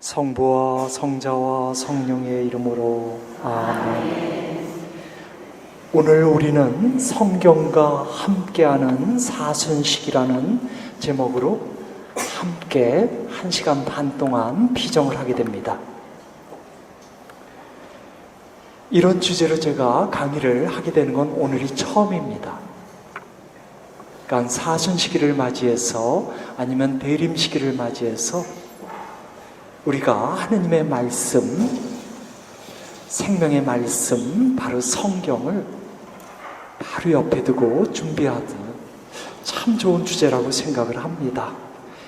성부와 성자와 성령의 이름으로 아멘. 오늘 우리는 성경과 함께하는 사순식이라는 제목으로 함께 1시간 반 동안 피정을 하게 됩니다. 이런 주제로 제가 강의를 하게 되는 건 오늘이 처음입니다. 그러니까 사순시기를 맞이해서 아니면 대림시기를 맞이해서 우리가 하느님의 말씀, 생명의 말씀, 바로 성경을 바로 옆에 두고 준비하듯 참 좋은 주제라고 생각을 합니다.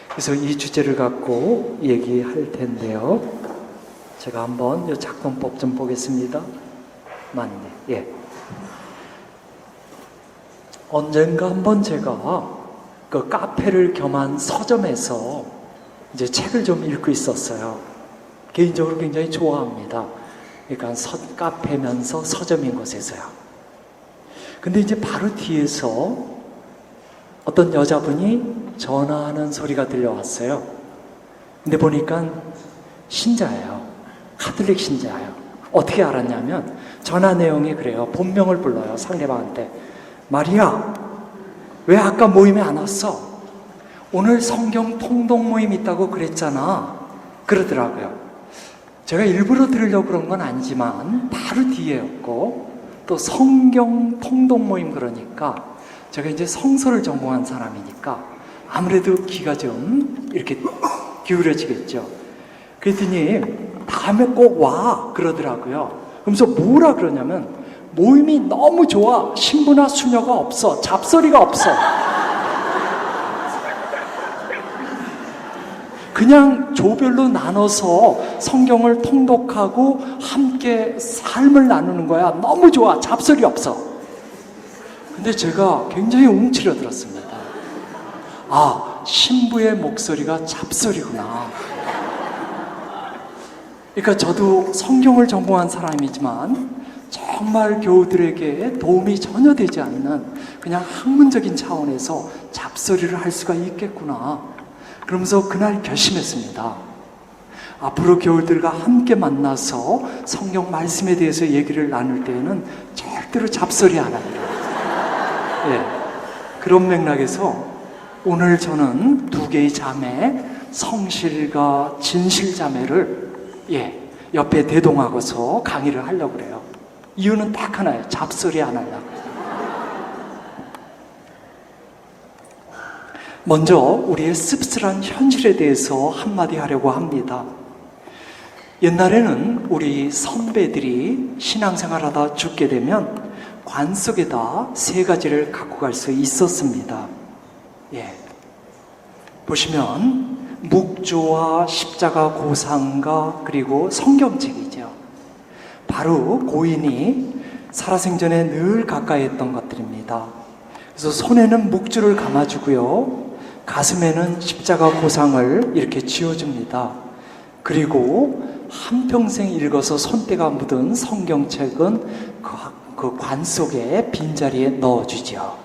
그래서 이 주제를 갖고 얘기할 텐데요. 제가 한번 이 작동법 좀 보겠습니다. 맞네. 예. 언젠가 한번 제가 그 카페를 겸한 서점에서 이제 책을 좀 읽고 있었어요. 개인적으로 굉장히 좋아합니다. 그러니까 카페면서 서점인 곳에서요. 근데 이제 바로 뒤에서 어떤 여자분이 전화하는 소리가 들려왔어요. 근데 보니까 신자예요. 카톨릭 신자예요. 어떻게 알았냐면 전화 내용이 그래요. 본명을 불러요. 상대방한테. 마리아, 왜 아까 모임에 안 왔어? 오늘 성경 통독 모임 있다고 그랬잖아. 그러더라고요. 제가 일부러 들으려고 그런 건 아니지만 바로 뒤에였고, 또 성경 통독 모임 그러니까 제가 이제 성서를 전공한 사람이니까 아무래도 귀가 좀 이렇게 기울여지겠죠. 그랬더니 다음에 꼭 와 그러더라고요. 그러면서 뭐라 그러냐면 모임이 너무 좋아. 신부나 수녀가 없어. 잡소리가 없어. 그냥 조별로 나눠서 성경을 통독하고 함께 삶을 나누는 거야. 너무 좋아. 잡소리 없어. 근데 제가 굉장히 움츠러들었습니다. 아, 신부의 목소리가 잡소리구나. 그러니까 저도 성경을 전공한 사람이지만 정말 교우들에게 도움이 전혀 되지 않는 그냥 학문적인 차원에서 잡소리를 할 수가 있겠구나. 그러면서 그날 결심했습니다. 앞으로 교우들과 함께 만나서 성경 말씀에 대해서 얘기를 나눌 때에는 절대로 잡소리 안 합니다. 예, 그런 맥락에서 오늘 저는 두 개의 자매, 성실과 진실 자매를 옆에 대동하고서 강의를 하려고 그래요. 이유는 딱 하나예요. 잡소리 안 하려고. 먼저 우리의 씁쓸한 현실에 대해서 한마디 하려고 합니다. 옛날에는 우리 선배들이 신앙생활하다 죽게 되면 관 속에다 3가지를 갖고 갈 수 있었습니다. 보시면 묵주와 십자가 고상과 그리고 성경책이죠. 바로 고인이 살아생전에 늘 가까이 했던 것들입니다. 그래서 손에는 묵주를 감아주고요. 가슴에는 십자가 고상을 이렇게 쥐어줍니다. 그리고 한평생 읽어서 손때가 묻은 성경책은 그 관 속에 빈자리에 넣어주죠.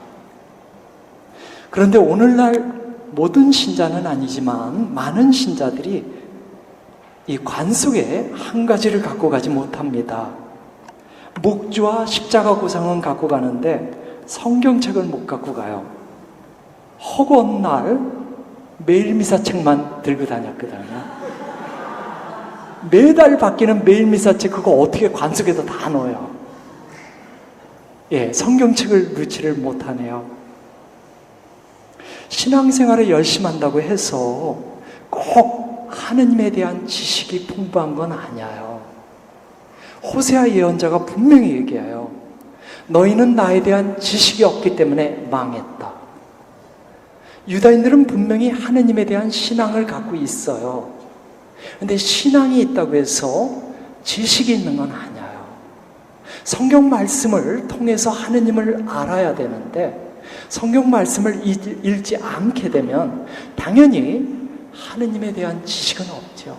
그런데 오늘날 모든 신자는 아니지만 많은 신자들이 이 관 속에 한 가지를 갖고 가지 못합니다. 묵주와 십자가 고상은 갖고 가는데 성경책을 못 갖고 가요. 허구한 날 매일 미사책만 들고 다녔거든요. 매달 바뀌는 매일 미사책 그거 어떻게 관 속에다 다 넣어요. 성경책을 넣지를 못하네요. 신앙생활을 열심히 한다고 해서 꼭 하느님에 대한 지식이 풍부한 건 아니에요. 호세아 예언자가 분명히 얘기해요. 너희는 나에 대한 지식이 없기 때문에 망했다. 유다인들은 분명히 하느님에 대한 신앙을 갖고 있어요. 그런데 신앙이 있다고 해서 지식이 있는 건 아니에요. 성경 말씀을 통해서 하느님을 알아야 되는데 성경 말씀을 읽지 않게 되면 당연히 하느님에 대한 지식은 없죠.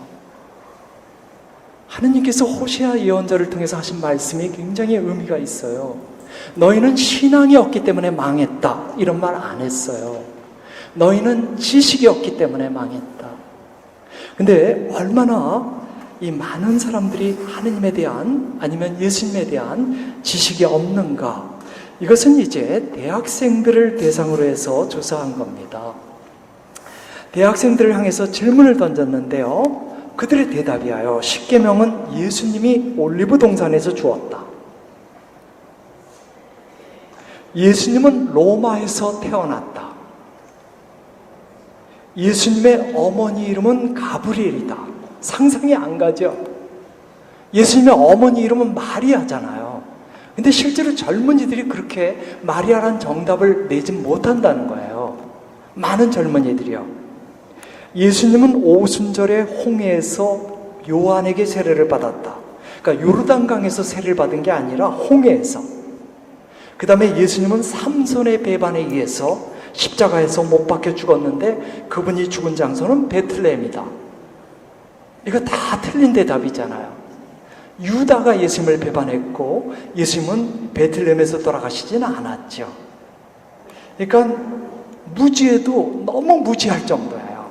하느님께서 호세아 예언자를 통해서 하신 말씀이 굉장히 의미가 있어요. 너희는 신앙이 없기 때문에 망했다. 이런 말 안 했어요. 너희는 지식이 없기 때문에 망했다. 근데 얼마나 이 많은 사람들이 하느님에 대한 아니면 예수님에 대한 지식이 없는가? 이것은 이제 대학생들을 대상으로 해서 조사한 겁니다. 대학생들을 향해서 질문을 던졌는데요. 그들의 대답이에요. 10계명은 예수님이 올리브 동산에서 주었다. 예수님은 로마에서 태어났다. 예수님의 어머니 이름은 가브리엘이다. 상상이 안 가죠? 예수님의 어머니 이름은 마리아잖아요. 근데 실제로 젊은이들이 그렇게 마리아란 정답을 내지 못한다는 거예요. 많은 젊은이들이요. 예수님은 오순절에 홍해에서 요한에게 세례를 받았다. 그러니까 요르단강에서 세례를 받은 게 아니라 홍해에서. 그 다음에 예수님은 삼손의 배반에 의해서 십자가에서 못 박혀 죽었는데 그분이 죽은 장소는 베틀레헴이다. 이거 다 틀린 대답이잖아요. 유다가 예수님을 배반했고 예수님은 베틀레헴에서 돌아가시지는 않았죠. 그러니까 무지해도 너무 무지할 정도예요.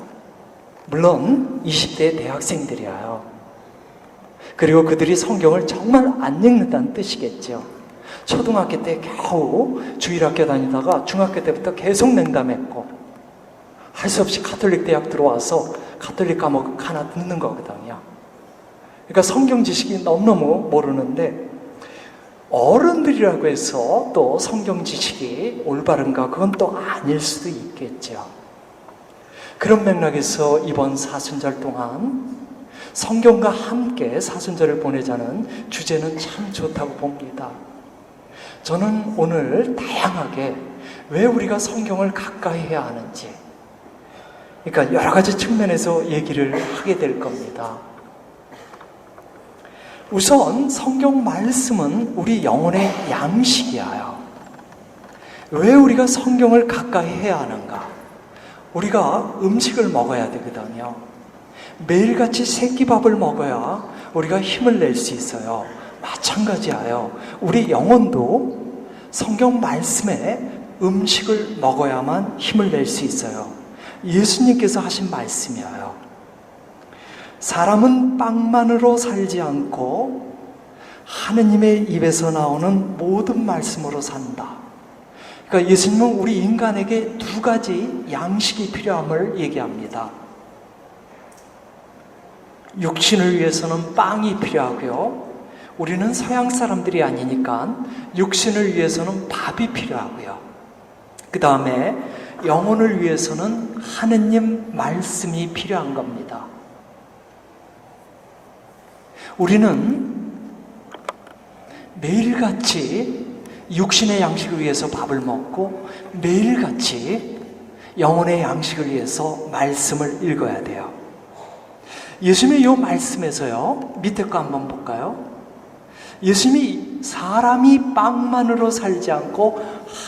물론 20대 대학생들이에요. 그리고 그들이 성경을 정말 안 읽는다는 뜻이겠죠. 초등학교 때 겨우 주일학교 다니다가 중학교 때부터 계속 냉담했고 할 수 없이 가톨릭 대학 들어와서 가톨릭 과목 하나 듣는 거거든요. 그러니까 성경 지식이 너무너무 모르는데 어른들이라고 해서 또 성경 지식이 올바른가 그건 또 아닐 수도 있겠죠. 그런 맥락에서 이번 사순절 동안 성경과 함께 사순절을 보내자는 주제는 참 좋다고 봅니다. 저는 오늘 다양하게 왜 우리가 성경을 가까이 해야 하는지, 그러니까 여러 가지 측면에서 얘기를 하게 될 겁니다. 우선 성경 말씀은 우리 영혼의 양식이에요. 왜 우리가 성경을 가까이 해야 하는가? 우리가 음식을 먹어야 되거든요. 매일같이 새끼밥을 먹어야 우리가 힘을 낼 수 있어요. 마찬가지예요. 우리 영혼도 성경 말씀에 음식을 먹어야만 힘을 낼 수 있어요. 예수님께서 하신 말씀이에요. 사람은 빵만으로 살지 않고 하느님의 입에서 나오는 모든 말씀으로 산다. 그러니까 예수님은 우리 인간에게 두 가지 양식이 필요함을 얘기합니다. 육신을 위해서는 빵이 필요하고요. 우리는 서양 사람들이 아니니까 육신을 위해서는 밥이 필요하고요. 그 다음에 영혼을 위해서는 하느님 말씀이 필요한 겁니다. 우리는 매일같이 육신의 양식을 위해서 밥을 먹고 매일같이 영혼의 양식을 위해서 말씀을 읽어야 돼요. 예수님의 이 말씀에서요, 밑에 거 한번 볼까요? 예수님이 사람이 빵만으로 살지 않고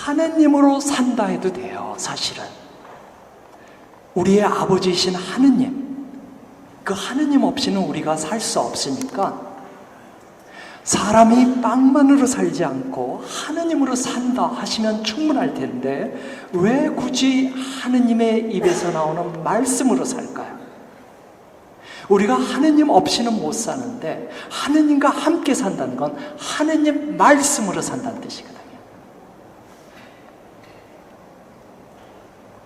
하느님으로 산다 해도 돼요. 사실은 우리의 아버지이신 하느님, 그 하느님 없이는 우리가 살 수 없으니까 사람이 빵만으로 살지 않고 하느님으로 산다 하시면 충분할 텐데 왜 굳이 하느님의 입에서 나오는 말씀으로 살까요? 우리가 하느님 없이는 못 사는데 하느님과 함께 산다는 건 하느님 말씀으로 산다는 뜻이거든요.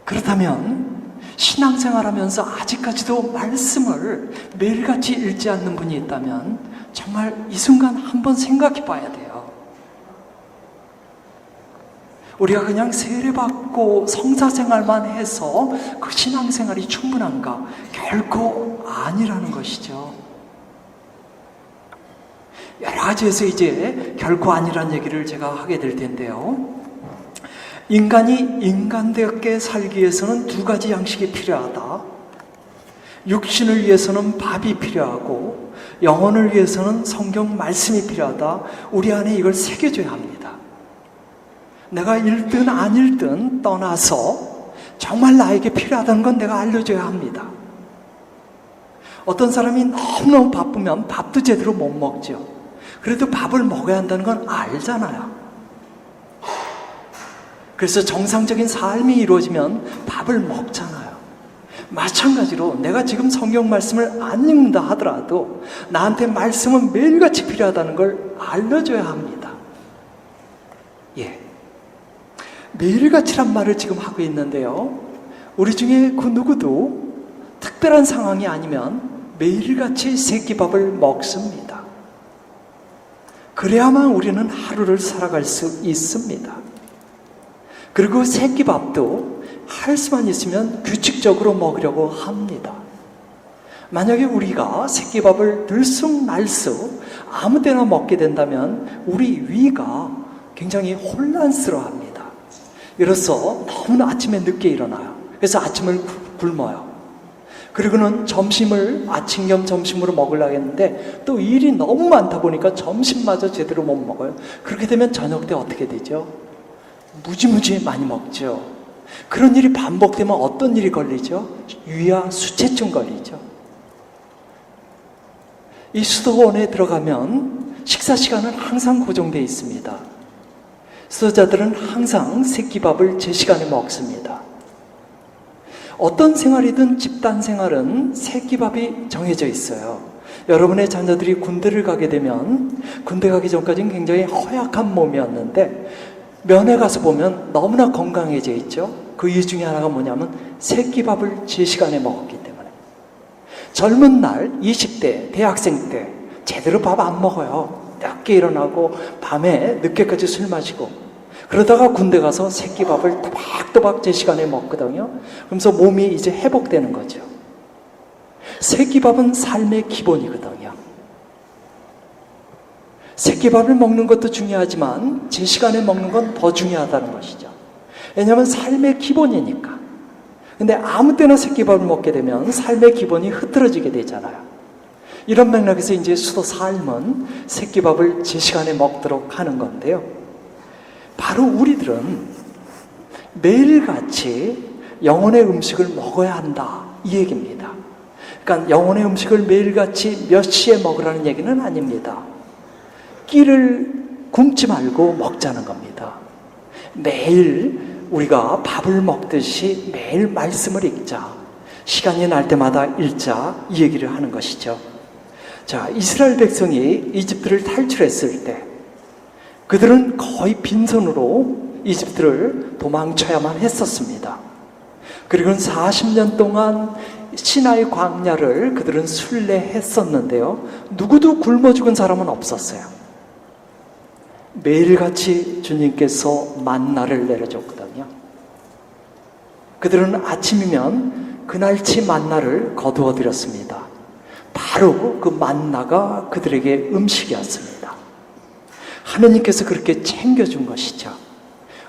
그렇다면 신앙생활하면서 아직까지도 말씀을 매일같이 읽지 않는 분이 있다면 정말 이 순간 한번 생각해 봐야 돼요. 우리가 그냥 세례받고 성사생활만 해서 그 신앙생활이 충분한가? 결코 아니라는 것이죠. 여러 가지에서 이제 결코 아니라는 얘기를 제가 하게 될 텐데요. 인간이 인간답게 살기 위해서는 두 가지 양식이 필요하다. 육신을 위해서는 밥이 필요하고 영혼을 위해서는 성경 말씀이 필요하다. 우리 안에 이걸 새겨줘야 합니다. 내가 읽든 안 읽든 떠나서 정말 나에게 필요하다는 건 내가 알려줘야 합니다. 어떤 사람이 너무너무 바쁘면 밥도 제대로 못 먹죠. 그래도 밥을 먹어야 한다는 건 알잖아요. 그래서 정상적인 삶이 이루어지면 밥을 먹잖아요. 마찬가지로 내가 지금 성경 말씀을 안 읽는다 하더라도 나한테 말씀은 매일같이 필요하다는 걸 알려줘야 합니다. 예, 매일같이란 말을 지금 하고 있는데요, 우리 중에 그 누구도 특별한 상황이 아니면 매일같이 새끼밥을 먹습니다. 그래야만 우리는 하루를 살아갈 수 있습니다. 그리고 새끼밥도 할 수만 있으면 규칙적으로 먹으려고 합니다. 만약에 우리가 새끼밥을 들쑥날쑥 아무 때나 먹게 된다면 우리 위가 굉장히 혼란스러워합니다. 이로써 너무나 아침에 늦게 일어나요. 그래서 아침을 굶어요. 그리고는 점심을 아침 겸 점심으로 먹으려고 했는데 또 일이 너무 많다 보니까 점심마저 제대로 못 먹어요. 그렇게 되면 저녁 때 어떻게 되죠? 무지무지 많이 먹죠. 그런 일이 반복되면 어떤 일이 걸리죠? 위와 수체증 걸리죠. 이 수도원에 들어가면 식사 시간은 항상 고정되어 있습니다. 수도자들은 항상 새끼밥을 제 시간에 먹습니다. 어떤 생활이든 집단 생활은 새끼밥이 정해져 있어요. 여러분의 자녀들이 군대를 가게 되면 군대 가기 전까지는 굉장히 허약한 몸이었는데 면회 가서 보면 너무나 건강해져 있죠. 그 이유 중에 하나가 뭐냐면 새끼밥을 제 시간에 먹었기 때문에. 젊은 날 20대 대학생 때 제대로 밥 안 먹어요. 늦게 일어나고 밤에 늦게까지 술 마시고 그러다가 군대 가서 새끼밥을 또박또박 제 시간에 먹거든요. 그러면서 몸이 이제 회복되는 거죠. 새끼밥은 삶의 기본이거든요. 새끼밥을 먹는 것도 중요하지만 제 시간에 먹는 건 더 중요하다는 것이죠. 왜냐하면 삶의 기본이니까. 근데 아무 때나 새끼밥을 먹게 되면 삶의 기본이 흐트러지게 되잖아요. 이런 맥락에서 이제 수도 삶은 새끼밥을 제 시간에 먹도록 하는 건데요. 바로 우리들은 매일같이 영혼의 음식을 먹어야 한다, 이 얘기입니다. 그러니까 영혼의 음식을 매일같이 몇 시에 먹으라는 얘기는 아닙니다. 끼를 굶지 말고 먹자는 겁니다. 매일 우리가 밥을 먹듯이 매일 말씀을 읽자, 시간이 날 때마다 읽자, 이 얘기를 하는 것이죠. 자, 이스라엘 백성이 이집트를 탈출했을 때 그들은 거의 빈손으로 이집트를 도망쳐야만 했었습니다. 그리고 40년 동안 시나이 광야를 그들은 순례했었는데요, 누구도 굶어 죽은 사람은 없었어요. 매일같이 주님께서 만나를 내려줬거든요. 그들은 아침이면 그날치 만나를 거두어 드렸습니다. 바로 그 만나가 그들에게 음식이었습니다. 하느님께서 그렇게 챙겨준 것이죠.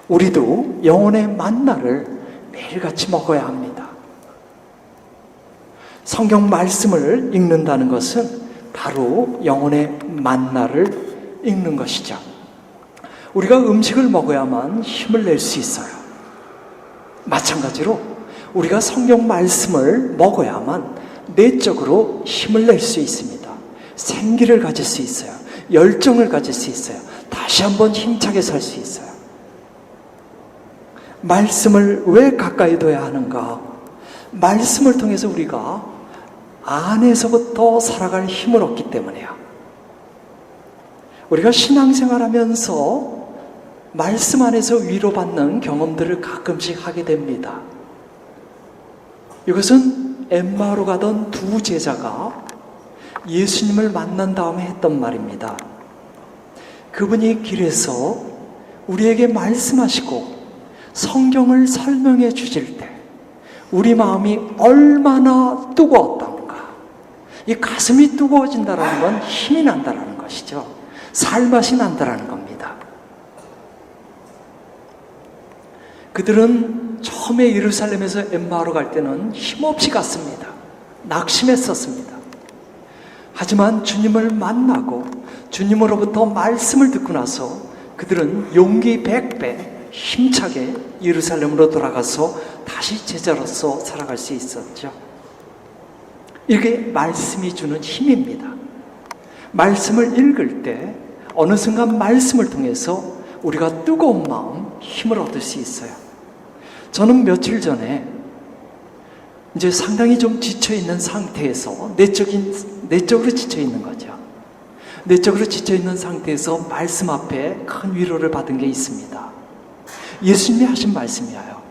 우리도 영혼의 만나를 매일같이 먹어야 합니다. 성경 말씀을 읽는다는 것은 바로 영혼의 만나를 읽는 것이죠. 우리가 음식을 먹어야만 힘을 낼 수 있어요. 마찬가지로 우리가 성경 말씀을 먹어야만 내적으로 힘을 낼 수 있습니다. 생기를 가질 수 있어요. 열정을 가질 수 있어요. 다시 한번 힘차게 살 수 있어요. 말씀을 왜 가까이 둬야 하는가? 말씀을 통해서 우리가 안에서부터 살아갈 힘을 얻기 때문이에요. 우리가 신앙생활하면서 말씀 안에서 위로받는 경험들을 가끔씩 하게 됩니다. 이것은 엠마오로 가던 두 제자가 예수님을 만난 다음에 했던 말입니다. 그분이 길에서 우리에게 말씀하시고 성경을 설명해 주실 때 우리 마음이 얼마나 뜨거웠던가. 이 가슴이 뜨거워진다는 건 힘이 난다는 것이죠. 살맛이 난다는 겁니다. 그들은 처음에 예루살렘에서 엠마오로 갈 때는 힘없이 갔습니다. 낙심했었습니다. 하지만 주님을 만나고 주님으로부터 말씀을 듣고 나서 그들은 용기 100배 힘차게 예루살렘으로 돌아가서 다시 제자로서 살아갈 수 있었죠. 이게 말씀이 주는 힘입니다. 말씀을 읽을 때 어느 순간 말씀을 통해서 우리가 뜨거운 마음, 힘을 얻을 수 있어요. 저는 며칠 전에 이제 상당히 좀 지쳐있는 상태에서 내적으로 지쳐있는 거죠. 내적으로 지쳐있는 상태에서 말씀 앞에 큰 위로를 받은 게 있습니다. 예수님이 하신 말씀이에요.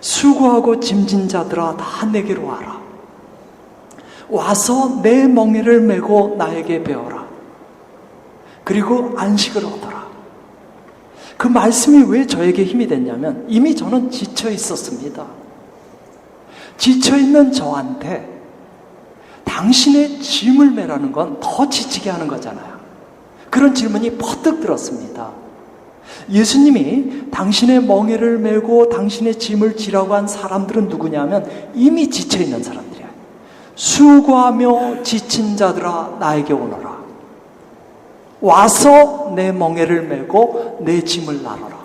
수고하고 짐진 자들아 다 내게로 와라. 와서 내 멍에를 메고 나에게 배워라. 그리고 안식을 얻어라. 그 말씀이 왜 저에게 힘이 됐냐면 이미 저는 지쳐 있었습니다. 지쳐있는 저한테 당신의 짐을 매라는 건 더 지치게 하는 거잖아요. 그런 질문이 퍼뜩 들었습니다. 예수님이 당신의 멍에를 메고 당신의 짐을 지라고 한 사람들은 누구냐면 이미 지쳐있는 사람들이에요. 수고하며 지친 자들아 나에게 오너라. 와서 내 멍에를 메고 내 짐을 나눠라.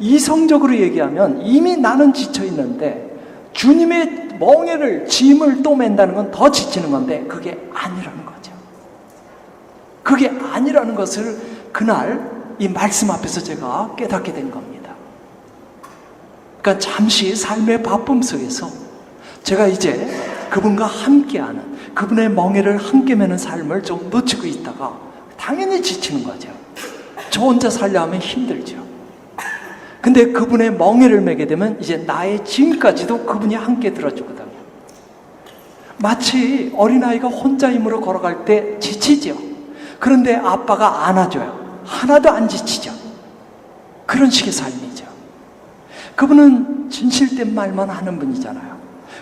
이성적으로 얘기하면 이미 나는 지쳐있는데 주님의 멍에를 짐을 또 맨다는 건 더 지치는 건데 그게 아니라는 거죠. 그게 아니라는 것을 그날 이 말씀 앞에서 제가 깨닫게 된 겁니다. 그러니까 잠시 삶의 바쁨 속에서 제가 이제 그분과 함께하는 그분의 멍에를 함께 매는 삶을 좀 놓치고 있다가 당연히 지치는 거죠. 저 혼자 살려면 힘들죠. 근데 그분의 멍에를 매게 되면 이제 나의 짐까지도 그분이 함께 들어주거든요. 마치 어린아이가 혼자 힘으로 걸어갈 때 지치죠. 그런데 아빠가 안아줘요. 하나도 안 지치죠. 그런 식의 삶이죠. 그분은 진실된 말만 하는 분이잖아요.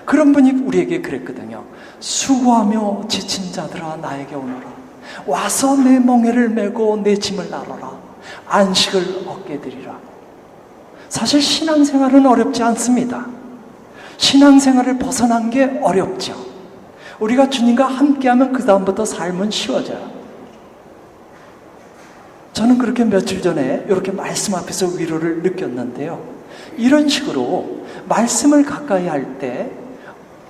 그런 분이 우리에게 그랬거든요. 수고하며 지친 자들아 나에게 오너라. 와서 내 멍에를 메고 내 짐을 나눠라. 안식을 얻게 되리라. 사실 신앙생활은 어렵지 않습니다. 신앙생활을 벗어난 게 어렵죠. 우리가 주님과 함께하면 그 다음부터 삶은 쉬워져요. 저는 그렇게 며칠 전에 이렇게 말씀 앞에서 위로를 느꼈는데요. 이런 식으로 말씀을 가까이 할 때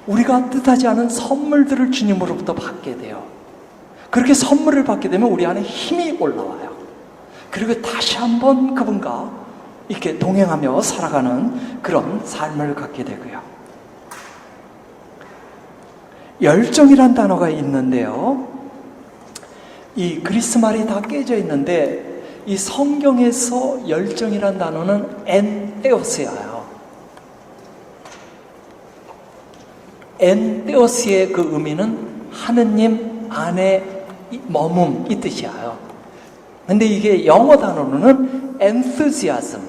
우리가 뜻하지 않은 선물들을 주님으로부터 받게 돼요. 그렇게 선물을 받게 되면 우리 안에 힘이 올라와요. 그리고 다시 한번 그분과 이렇게 동행하며 살아가는 그런 삶을 갖게 되고요. 열정이란 단어가 있는데요. 이 그리스 말이 다 깨져 있는데 이 성경에서 열정이란 단어는 엔테오스예요. 엔테오스의 그 의미는 하느님 안에 머문 이 뜻이에요. 근데 이게 영어 단어로는 enthusiasm.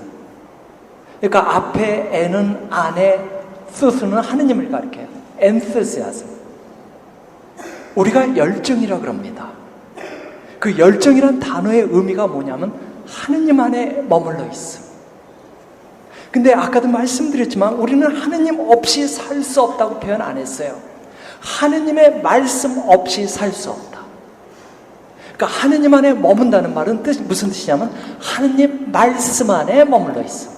그러니까 앞에 N은 안에, 스스는 하느님을 가리켜요. enthusiasm. 우리가 열정이라 그럽니다. 그 열정이란 단어의 의미가 뭐냐면 하느님 안에 머물러 있음. 근데 아까도 말씀드렸지만 우리는 하느님 없이 살 수 없다고 표현 안 했어요. 하느님의 말씀 없이 살 수 없다. 그러니까 하느님 안에 머문다는 말은 무슨 뜻이냐면 하느님 말씀 안에 머물러 있어.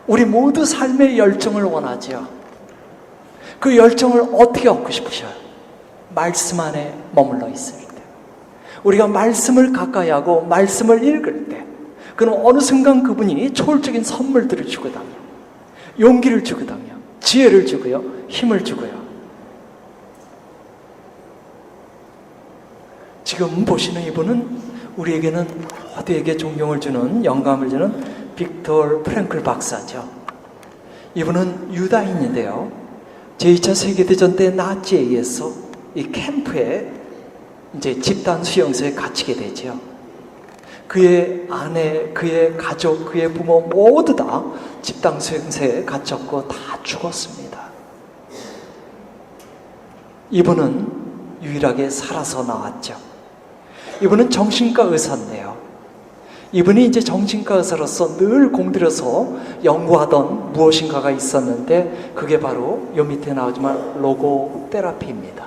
우리 모두 삶의 열정을 원하죠. 그 열정을 어떻게 얻고 싶으셔요? 말씀 안에 머물러 있을 때. 우리가 말씀을 가까이 하고 말씀을 읽을 때 그럼 어느 순간 그분이 초월적인 선물들을 주거든요. 용기를 주거든요. 지혜를 주고요. 힘을 주고요. 지금 보시는 이분은 우리에게는 모두에게 존경을 주는 영감을 주는 빅터 프랭클 박사죠. 이분은 유다인인데요. 제2차 세계대전 때 나치에 의해서 이 캠프에 이제 집단 수용소에 갇히게 되죠. 그의 아내, 그의 가족, 그의 부모 모두 다 집단 수용소에 갇혔고 다 죽었습니다. 이분은 유일하게 살아서 나왔죠. 이분은 정신과 의사인데요. 이분이 이제 정신과 의사로서 늘 공들여서 연구하던 무엇인가가 있었는데 그게 바로 요 밑에 나오지만 로고 테라피입니다.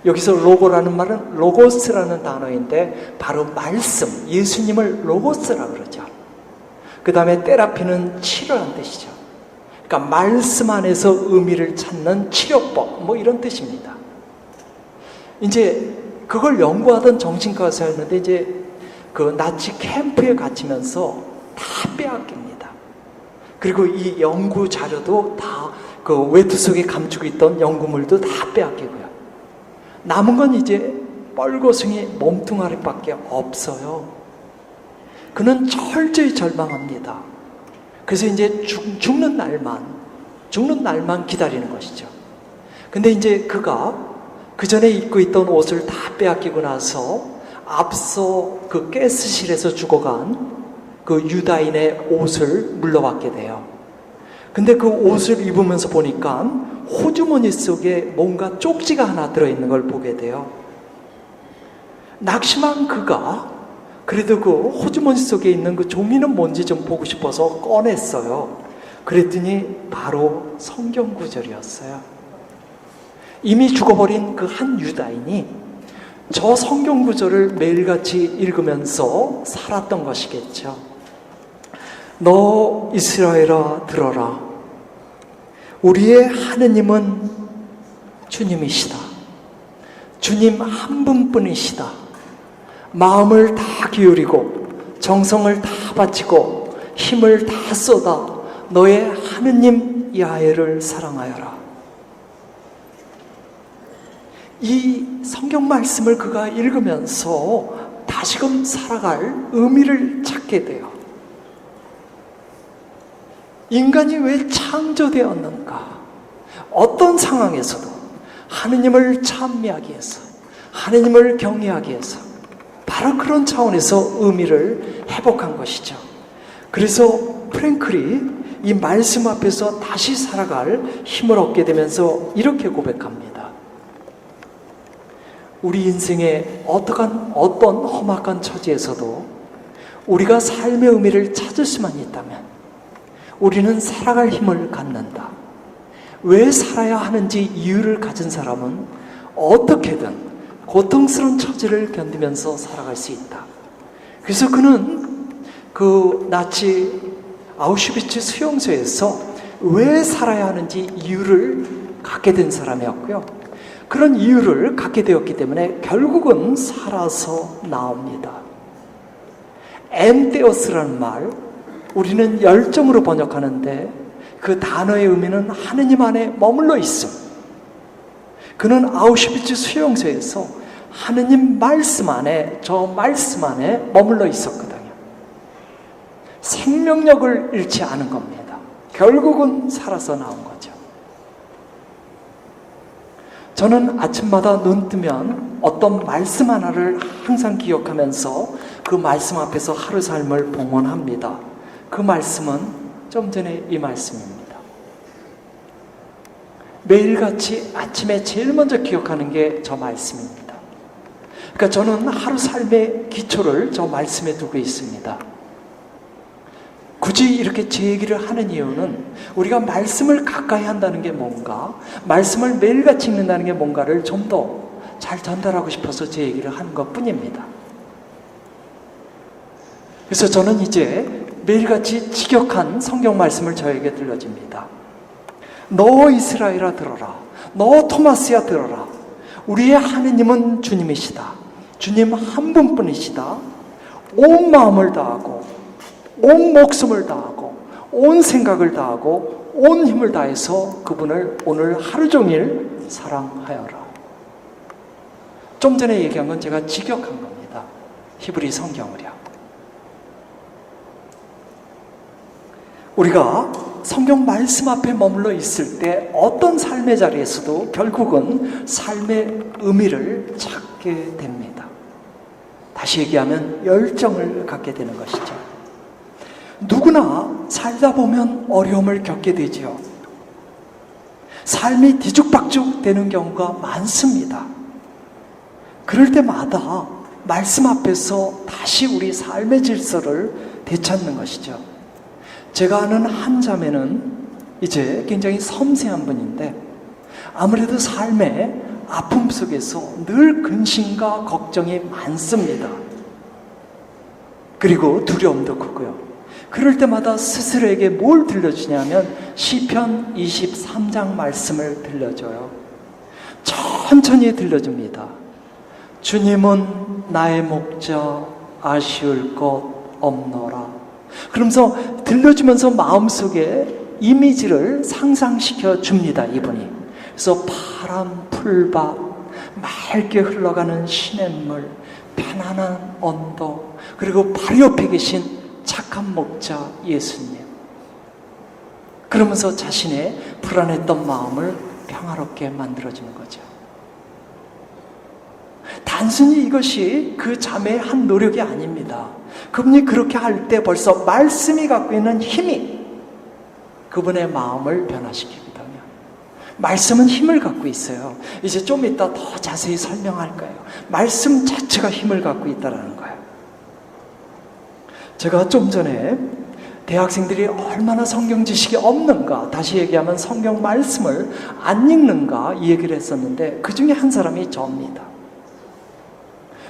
여기서 로고라는 말은 로고스라는 단어인데 바로 말씀, 예수님을 로고스라 그러죠. 그 다음에 테라피는 치료라는 뜻이죠. 그러니까 말씀 안에서 의미를 찾는 치료법 뭐 이런 뜻입니다. 이제 그걸 연구하던 정신과 의사였는데 이제 그 나치 캠프에 갇히면서 다 빼앗깁니다. 그리고 이 연구 자료도 다 그 외투 속에 감추고 있던 연구물도 다 빼앗기고요. 남은 건 이제 뻘거숭이 몸뚱아리밖에 없어요. 그는 철저히 절망합니다. 그래서 이제 죽는 날만 기다리는 것이죠. 근데 이제 그가 그 전에 입고 있던 옷을 다 빼앗기고 나서 앞서 그 가스실에서 죽어간 그 유다인의 옷을 물러받게 돼요. 근데 그 옷을 입으면서 보니까 호주머니 속에 뭔가 쪽지가 하나 들어있는 걸 보게 돼요. 낙심한 그가 그래도 그 호주머니 속에 있는 그 종이는 뭔지 좀 보고 싶어서 꺼냈어요. 그랬더니 바로 성경 구절이었어요. 이미 죽어버린 그 한 유다인이 저 성경 구절을 매일같이 읽으면서 살았던 것이겠죠. 너 이스라엘아 들어라. 우리의 하느님은 주님이시다. 주님 한 분뿐이시다. 마음을 다 기울이고 정성을 다 바치고 힘을 다 쏟아 너의 하느님 야훼를 사랑하여라. 이 성경 말씀을 그가 읽으면서 다시금 살아갈 의미를 찾게 돼요. 인간이 왜 창조되었는가? 어떤 상황에서도 하느님을 찬미하기 위해서, 하느님을 경외하기 위해서 바로 그런 차원에서 의미를 회복한 것이죠. 그래서 프랭클이 이 말씀 앞에서 다시 살아갈 힘을 얻게 되면서 이렇게 고백합니다. 우리 인생의 어떤 험악한 처지에서도 우리가 삶의 의미를 찾을 수만 있다면 우리는 살아갈 힘을 갖는다. 왜 살아야 하는지 이유를 가진 사람은 어떻게든 고통스러운 처지를 견디면서 살아갈 수 있다. 그래서 그는 그 나치 아우슈비츠 수용소에서 왜 살아야 하는지 이유를 갖게 된 사람이었고요. 그런 이유를 갖게 되었기 때문에 결국은 살아서 나옵니다. 엔테오스라는 말, 우리는 열정으로 번역하는데 그 단어의 의미는 하느님 안에 머물러 있음. 그는 아우슈비츠 수용소에서 하느님 말씀 안에, 저 말씀 안에 머물러 있었거든요. 생명력을 잃지 않은 겁니다. 결국은 살아서 나온 거죠. 저는 아침마다 눈 뜨면 어떤 말씀 하나를 항상 기억하면서 그 말씀 앞에서 하루 삶을 봉헌합니다. 그 말씀은 좀 전에 이 말씀입니다. 매일같이 아침에 제일 먼저 기억하는 게 저 말씀입니다. 그러니까 저는 하루 삶의 기초를 저 말씀에 두고 있습니다. 굳이 이렇게 제 얘기를 하는 이유는 우리가 말씀을 가까이 한다는 게 뭔가, 말씀을 매일같이 읽는다는 게 뭔가를 좀 더 잘 전달하고 싶어서 제 얘기를 하는 것 뿐입니다. 그래서 저는 이제 매일같이 직역한 성경 말씀을 저에게 들려줍니다. 너 이스라엘아 들어라. 너 토마스야 들어라. 우리의 하느님은 주님이시다. 주님 한 분뿐이시다. 온 마음을 다하고 온 목숨을 다하고 온 생각을 다하고 온 힘을 다해서 그분을 오늘 하루 종일 사랑하여라. 좀 전에 얘기한 건 제가 직역한 겁니다. 히브리 성경을요. 우리가 성경 말씀 앞에 머물러 있을 때 어떤 삶의 자리에서도 결국은 삶의 의미를 찾게 됩니다. 다시 얘기하면 열정을 갖게 되는 것이죠. 누구나 살다 보면 어려움을 겪게 되지요. 삶이 뒤죽박죽 되는 경우가 많습니다. 그럴 때마다 말씀 앞에서 다시 우리 삶의 질서를 되찾는 것이죠. 제가 아는 한 자매는 이제 굉장히 섬세한 분인데 아무래도 삶의 아픔 속에서 늘 근심과 걱정이 많습니다. 그리고 두려움도 크고요. 그럴 때마다 스스로에게 뭘 들려주냐면 시편 23장 말씀을 들려줘요. 천천히 들려줍니다. 주님은 나의 목자, 아쉬울 것 없노라. 그러면서 들려주면서 마음속에 이미지를 상상시켜 줍니다, 이분이. 그래서 파란 풀밭, 맑게 흘러가는 시냇물, 편안한 언덕, 그리고 바로 옆에 계신 착한 목자 예수님. 그러면서 자신의 불안했던 마음을 평화롭게 만들어주는 거죠. 단순히 이것이 그 자매의 한 노력이 아닙니다. 그분이 그렇게 할 때 벌써 말씀이 갖고 있는 힘이 그분의 마음을 변화시킵니다. 말씀은 힘을 갖고 있어요. 이제 좀 이따 더 자세히 설명할 거예요. 말씀 자체가 힘을 갖고 있다는 거예요. 제가 좀 전에 대학생들이 얼마나 성경 지식이 없는가, 다시 얘기하면 성경 말씀을 안 읽는가 이 얘기를 했었는데 그 중에 한 사람이 저입니다.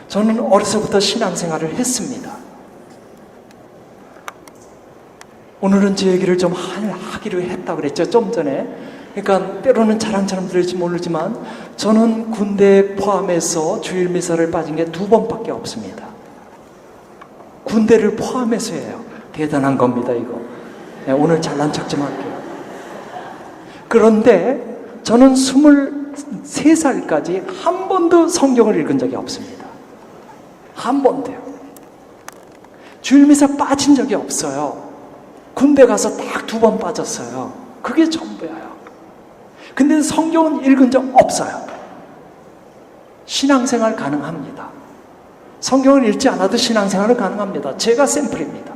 저는 어려서부터 신앙생활을 했습니다. 오늘은 제 얘기를 좀 하기로 했다고 그랬죠, 좀 전에. 그러니까 때로는 자랑처럼 들릴지 모르지만 저는 군대 포함해서 주일 미사를 빠진 게 2번밖에 없습니다. 군대를 포함해서예요. 대단한 겁니다, 이거. 네, 오늘 잘난 척 좀 할게요. 그런데 저는 23살까지 한 번도 성경을 읽은 적이 없습니다. 한 번도요. 주일 미사 빠진 적이 없어요. 군대 가서 딱 2번 빠졌어요. 그게 전부예요. 근데 성경은 읽은 적 없어요. 신앙생활 가능합니다. 성경을 읽지 않아도 신앙생활은 가능합니다. 제가 샘플입니다.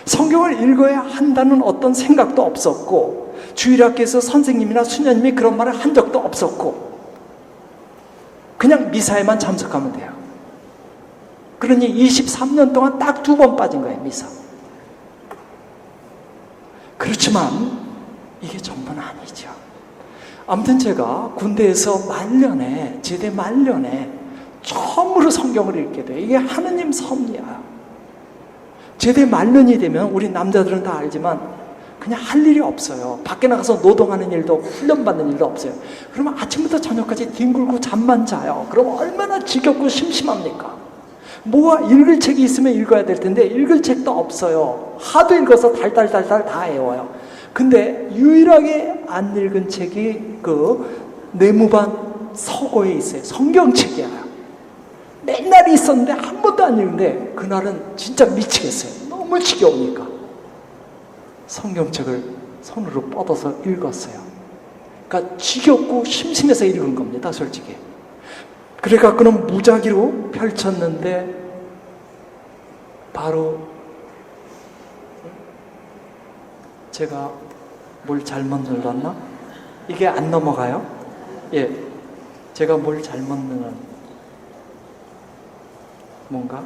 성경을 읽어야 한다는 어떤 생각도 없었고, 주일학교에서 선생님이나 수녀님이 그런 말을 한 적도 없었고, 그냥 미사에만 참석하면 돼요. 그러니 23년 동안 딱 2번 빠진 거예요, 미사. 그렇지만 이게 전부는 아니죠. 아무튼 제가 군대에서 말년에, 제대 말년에 처음으로 성경을 읽게 돼요. 이게 하느님 섭리야. 제대 말년이 되면 우리 남자들은 다 알지만 그냥 할 일이 없어요. 밖에 나가서 노동하는 일도 없고 훈련받는 일도 없어요. 그러면 아침부터 저녁까지 뒹굴고 잠만 자요. 그럼 얼마나 지겹고 심심합니까? 뭐가 읽을 책이 있으면 읽어야 될 텐데 읽을 책도 없어요. 하도 읽어서 달달달달 다 외워요. 근데 유일하게 안 읽은 책이 그 내무반 서고에 있어요. 성경책이에요. 맨날 있었는데 한 번도 안 읽는데 그날은 진짜 미치겠어요. 너무 지겨우니까 성경책을 손으로 뻗어서 읽었어요. 그러니까 지겹고 심심해서 읽은 겁니다, 솔직히. 그래갖고는 무작위로 펼쳤는데 바로 제가 뭘 잘못 눌렀나? 이게 안 넘어가요? 예, 제가 뭘 잘못 누른 뭔가?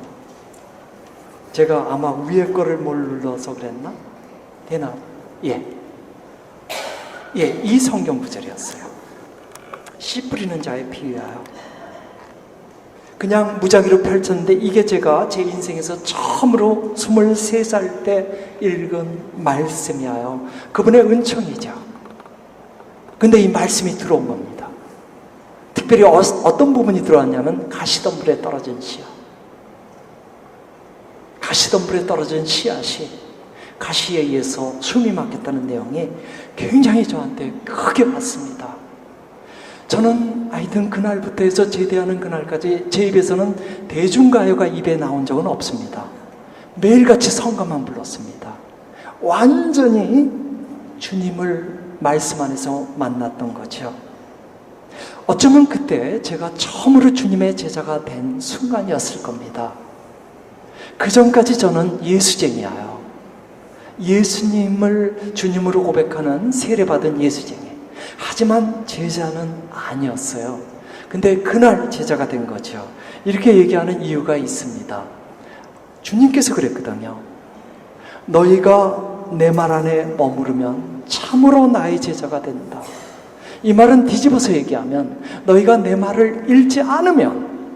제가 아마 위에 거를 뭘 눌러서 그랬나? 되나? 예, 이 성경 구절이었어요. 씨 뿌리는 자의 비유하여. 그냥 무작위로 펼쳤는데 이게 제가 제 인생에서 처음으로 23살 때 읽은 말씀이에요. 그분의 은총이죠. 근데 이 말씀이 들어온 겁니다. 특별히 어떤 부분이 들어왔냐면 가시덤불에 떨어진 씨앗. 가시덤불에 떨어진 씨앗이 가시에 의해서 숨이 막혔다는 내용이 굉장히 저한테 크게 왔습니다. 저는 하여튼 그날부터 해서 제대하는 그날까지 제 입에서는 대중가요가 입에 나온 적은 없습니다. 매일같이 성가만 불렀습니다. 완전히 주님을 말씀 안에서 만났던 거죠. 어쩌면 그때 제가 처음으로 주님의 제자가 된 순간이었을 겁니다. 그 전까지 저는 예수쟁이예요. 예수님을 주님으로 고백하는 세례받은 예수쟁이. 하지만 제자는 아니었어요. 근데 그날 제자가 된 거죠. 이렇게 얘기하는 이유가 있습니다. 주님께서 그랬거든요. 너희가 내 말 안에 머무르면 참으로 나의 제자가 된다. 이 말은 뒤집어서 얘기하면 너희가 내 말을 읽지 않으면,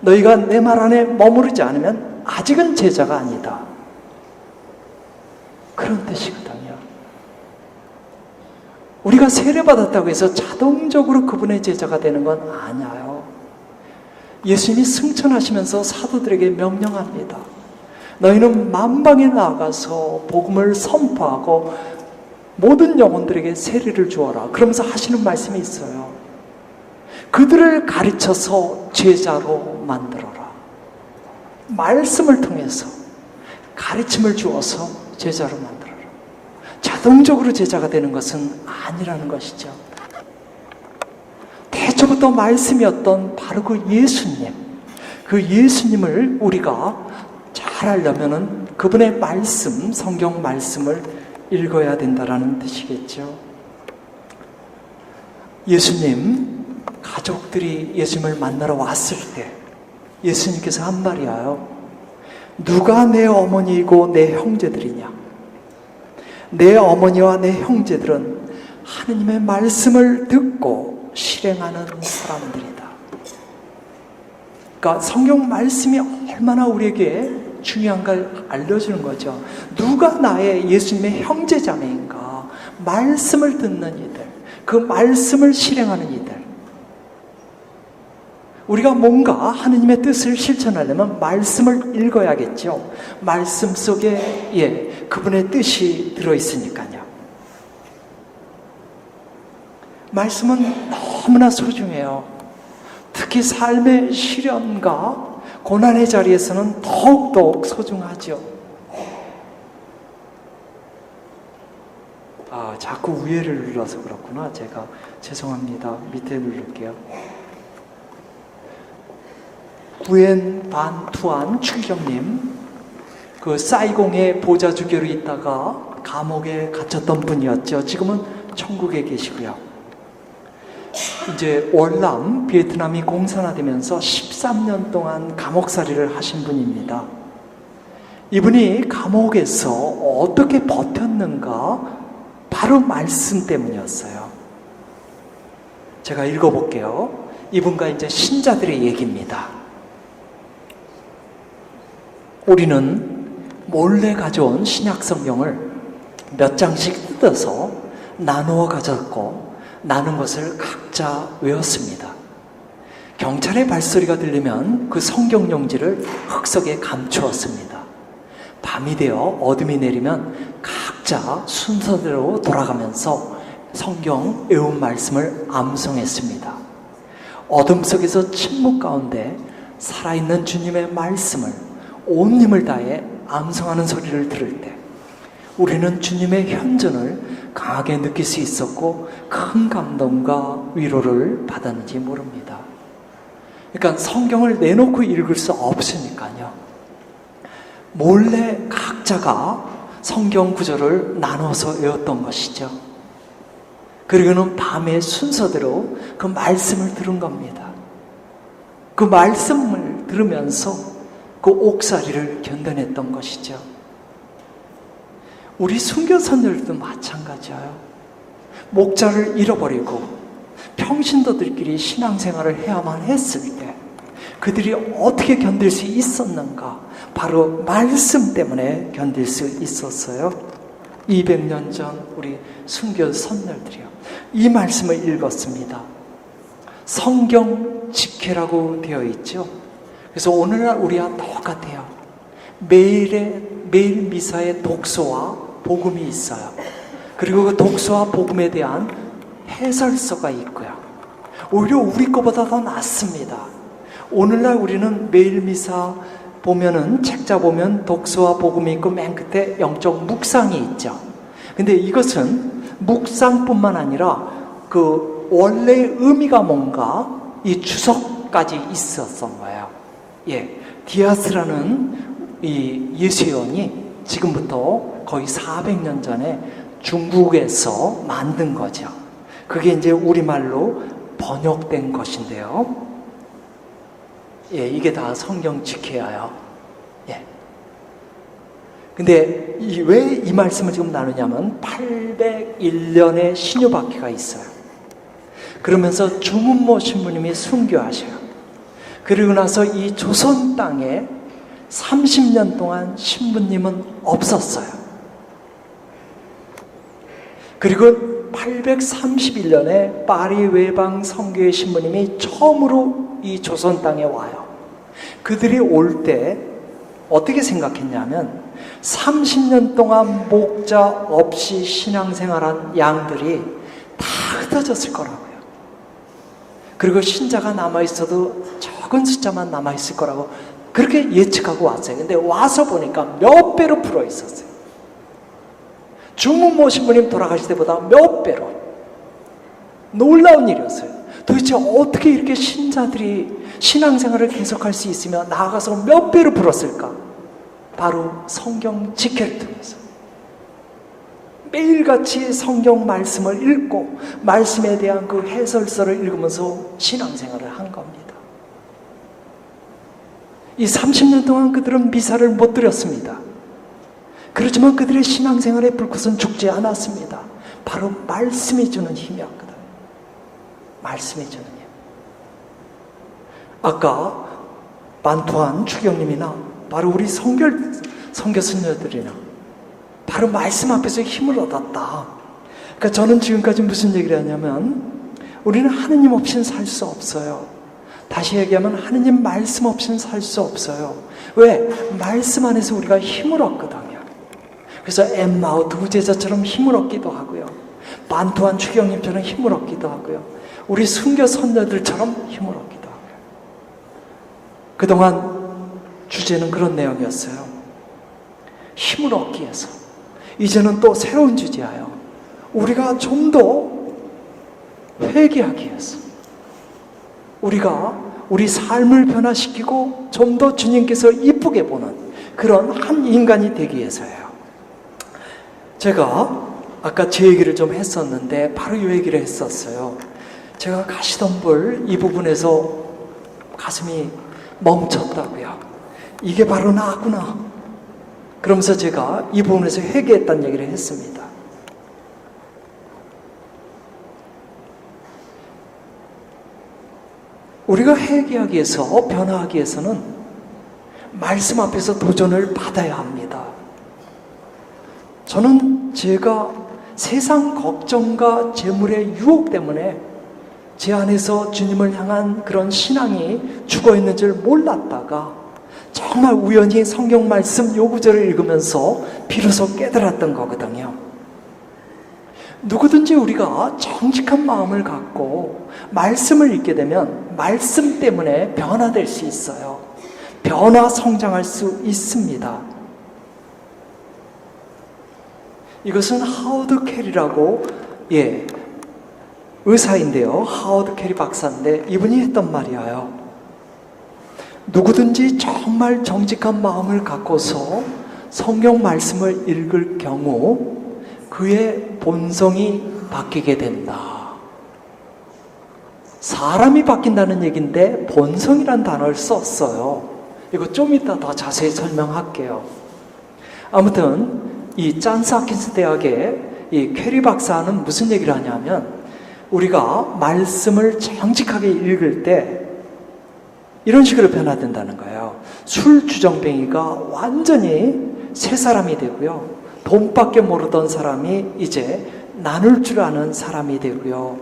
너희가 내 말 안에 머무르지 않으면 아직은 제자가 아니다. 그런 뜻이거든요. 우리가 세례받았다고 해서 자동적으로 그분의 제자가 되는 건 아니에요. 예수님이 승천하시면서 사도들에게 명령합니다. 너희는 만방에 나가서 복음을 선포하고 모든 영혼들에게 세례를 주어라. 그러면서 하시는 말씀이 있어요. 그들을 가르쳐서 제자로 만들어라. 말씀을 통해서 가르침을 주어서 제자로 만들어라. 자동적으로 제자가 되는 것은 아니라는 것이죠. 태초부터 말씀이었던 바로 그 예수님, 그 예수님을 우리가 잘 알려면은 그분의 말씀, 성경 말씀을 읽어야 된다라는 뜻이겠죠. 예수님, 가족들이 예수님을 만나러 왔을 때 예수님께서 한 말이에요. 누가 내 어머니이고 내 형제들이냐? 내 어머니와 내 형제들은 하느님의 말씀을 듣고 실행하는 사람들이다. 그러니까 성경 말씀이 얼마나 우리에게 중요한가를 알려주는 거죠. 누가 나의 예수님의 형제자매인가? 말씀을 듣는 이들, 그 말씀을 실행하는 이들. 우리가 뭔가 하느님의 뜻을 실천하려면 말씀을 읽어야겠죠. 말씀 속에 그분의 뜻이 들어있으니까요. 말씀은 너무나 소중해요. 특히 삶의 시련과 고난의 자리에서는 더욱더욱 소중하죠. 자꾸 위에를 눌러서 그렇구나. 제가 죄송합니다. 밑에 누를게요. 구엔 반 투안 출경님, 그 사이공의 보좌 주교로 있다가 감옥에 갇혔던 분이었죠. 지금은 천국에 계시고요. 이제 월남 베트남이 공산화되면서 13년 동안 감옥살이를 하신 분입니다. 이분이 감옥에서 어떻게 버텼는가? 바로 말씀 때문이었어요. 제가 읽어볼게요. 이분과 이제 신자들의 얘기입니다. 우리는 몰래 가져온 신약 성경을 몇 장씩 뜯어서 나누어 가졌고 나눈 것을 각자 외웠습니다. 경찰의 발소리가 들리면 그 성경 용지를 흙속에 감추었습니다. 밤이 되어 어둠이 내리면 각자 순서대로 돌아가면서 성경 외운 말씀을 암송했습니다. 어둠 속에서 침묵 가운데 살아있는 주님의 말씀을 온 힘을 다해 암송하는 소리를 들을 때 우리는 주님의 현존을 강하게 느낄 수 있었고 큰 감동과 위로를 받았는지 모릅니다. 그러니까 성경을 내놓고 읽을 수 없으니까요. 몰래 각자가 성경 구절을 나눠서 외웠던 것이죠. 그리고는 밤에 순서대로 그 말씀을 들은 겁니다. 그 말씀을 들으면서 그 옥살이를 견뎌냈던 것이죠. 우리 순교선들도 마찬가지예요. 목자를 잃어버리고 평신도들끼리 신앙생활을 해야만 했을 때 그들이 어떻게 견딜 수 있었는가? 바로 말씀 때문에 견딜 수 있었어요. 200년 전 우리 순교선들이요. 이 말씀을 읽었습니다. 성경 직회라고 되어 있죠. 그래서 오늘날 우리와 똑같아요. 매일 미사의 독서와 복음이 있어요. 그리고 그 독서와 복음에 대한 해설서가 있고요. 오히려 우리 거보다 더 낫습니다. 오늘날 우리는 매일 미사 보면은 책자 보면 독서와 복음이 있고 맨 끝에 영적 묵상이 있죠. 근데 이것은 묵상뿐만 아니라 그 원래의 의미가 뭔가 이 주석까지 있었던 거예요. 디아스라는 이 예수연이 지금부터 거의 400년 전에 중국에서 만든 거죠. 그게 이제 우리말로 번역된 것인데요. 이게 다 성경 직회예요. 근데 왜 이 말씀을 지금 나누냐면 801년의 신유박해가 있어요. 그러면서 주문모 신부님이 순교하셔요. 그리고 나서 이 조선 땅에 30년 동안 신부님은 없었어요. 그리고 831년에 파리 외방 선교회 신부님이 처음으로 이 조선 땅에 와요. 그들이 올 때 어떻게 생각했냐면 30년 동안 목자 없이 신앙생활한 양들이 다 흩어졌을 거라고요. 그리고 신자가 남아있어도 적은 숫자만 남아있을 거라고 그렇게 예측하고 왔어요. 근데 와서 보니까 몇 배로 불어 있었어요. 주문 모신부님 돌아가실 때보다 몇 배로. 놀라운 일이었어요. 도대체 어떻게 이렇게 신자들이 신앙생활을 계속할 수 있으며 나아가서 몇 배로 불었을까? 바로 성경 직회를 통해서 매일같이 성경 말씀을 읽고 말씀에 대한 그 해설서를 읽으면서 신앙생활을 한 겁니다. 이 30년 동안 그들은 미사를 못 드렸습니다. 그렇지만 그들의 신앙생활의 불꽃은 죽지 않았습니다. 바로 말씀이 주는 힘이었거든요. 말씀이 주는 힘. 아까 만투한 추경님이나 바로 우리 선교수녀들이나 바로 말씀 앞에서 힘을 얻었다. 그러니까 저는 지금까지 무슨 얘기를 하냐면 우리는 하느님 없이는 살 수 없어요. 다시 얘기하면 하느님 말씀 없이는 살 수 없어요. 왜? 말씀 안에서 우리가 힘을 얻거든요. 그래서 엠마오 두 제자처럼 힘을 얻기도 하고요. 만투한 추경님처럼 힘을 얻기도 하고요. 우리 순교 선녀들처럼 힘을 얻기도 하고요. 그동안 주제는 그런 내용이었어요. 힘을 얻기 위해서. 이제는 또 새로운 주제예요. 우리가 좀 더 회개하기 위해서. 우리가 우리 삶을 변화시키고 좀 더 주님께서 이쁘게 보는 그런 한 인간이 되기 위해서예요. 제가 아까 제 얘기를 좀 했었는데 바로 이 얘기를 했었어요. 제가 가시덤불 이 부분에서 가슴이 멈췄다고요. 이게 바로 나구나. 그러면서 제가 이 부분에서 회개했다는 얘기를 했습니다. 우리가 회개하기 위해서 변화하기 위해서는 말씀 앞에서 도전을 받아야 합니다. 저는 제가 세상 걱정과 재물의 유혹 때문에 제 안에서 주님을 향한 그런 신앙이 죽어있는 줄 몰랐다가 정말 우연히 성경 말씀 요 구절을 읽으면서 비로소 깨달았던 거거든요. 누구든지 우리가 정직한 마음을 갖고 말씀을 읽게 되면 말씀 때문에 변화될 수 있어요. 변화 성장할 수 있습니다. 이것은 하워드 캐리라고 의사인데요. 하워드 캐리 박사인데 이분이 했던 말이에요. 누구든지 정말 정직한 마음을 갖고서 성경 말씀을 읽을 경우 그의 본성이 바뀌게 된다. 사람이 바뀐다는 얘기인데 본성이란 단어를 썼어요. 이거 좀 이따 더 자세히 설명할게요. 아무튼 이 잔스 하킨스 대학의 이 캐리 박사는 무슨 얘기를 하냐면 우리가 말씀을 정직하게 읽을 때 이런 식으로 변화된다는 거예요. 술 주정뱅이가 완전히 새 사람이 되고요. 돈밖에 모르던 사람이 이제 나눌 줄 아는 사람이 되고요.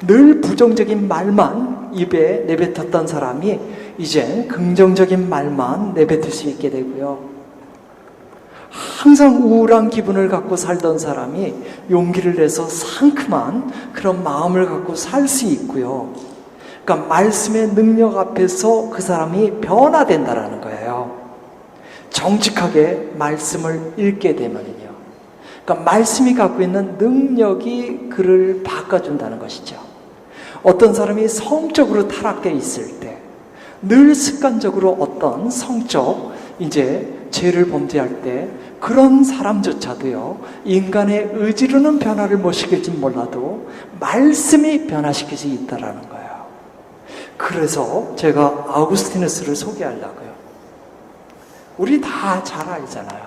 늘 부정적인 말만 입에 내뱉었던 사람이 이제 긍정적인 말만 내뱉을 수 있게 되고요. 항상 우울한 기분을 갖고 살던 사람이 용기를 내서 상큼한 그런 마음을 갖고 살 수 있고요. 그러니까 말씀의 능력 앞에서 그 사람이 변화된다라는 거예요. 정직하게 말씀을 읽게 되면요. 그러니까 말씀이 갖고 있는 능력이 그를 바꿔준다는 것이죠. 어떤 사람이 성적으로 타락되어 있을 때 늘 습관적으로 어떤 성적 죄를 범죄할 때 그런 사람조차도요, 인간의 의지로는 변화를 못 시킬지 몰라도 말씀이 변화시킬 수 있다는 거예요. 그래서 제가 아우구스티누스를 소개하려고요. 우리 다 잘 알잖아요.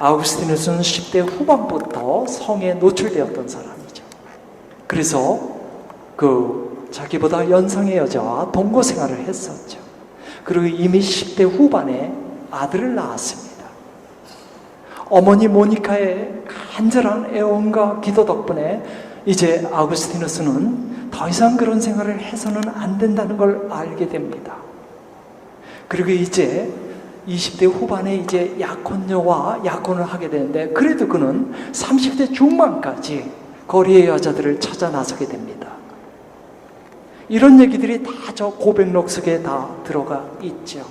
아우구스티누스는 10대 후반부터 성에 노출되었던 사람이죠. 그래서 자기보다 연상의 여자와 동거 생활을 했었죠. 그리고 이미 10대 후반에 아들을 낳았습니다. 어머니 모니카의 간절한 애원과 기도 덕분에 이제 아우구스티누스는 더 이상 그런 생활을 해서는 안 된다는 걸 알게 됩니다. 그리고 이제 20대 후반에 이제 약혼녀와 약혼을 하게 되는데, 그래도 그는 30대 중반까지 거리의 여자들을 찾아 나서게 됩니다. 이런 얘기들이 다 저 고백록 속에 다 들어가 있죠.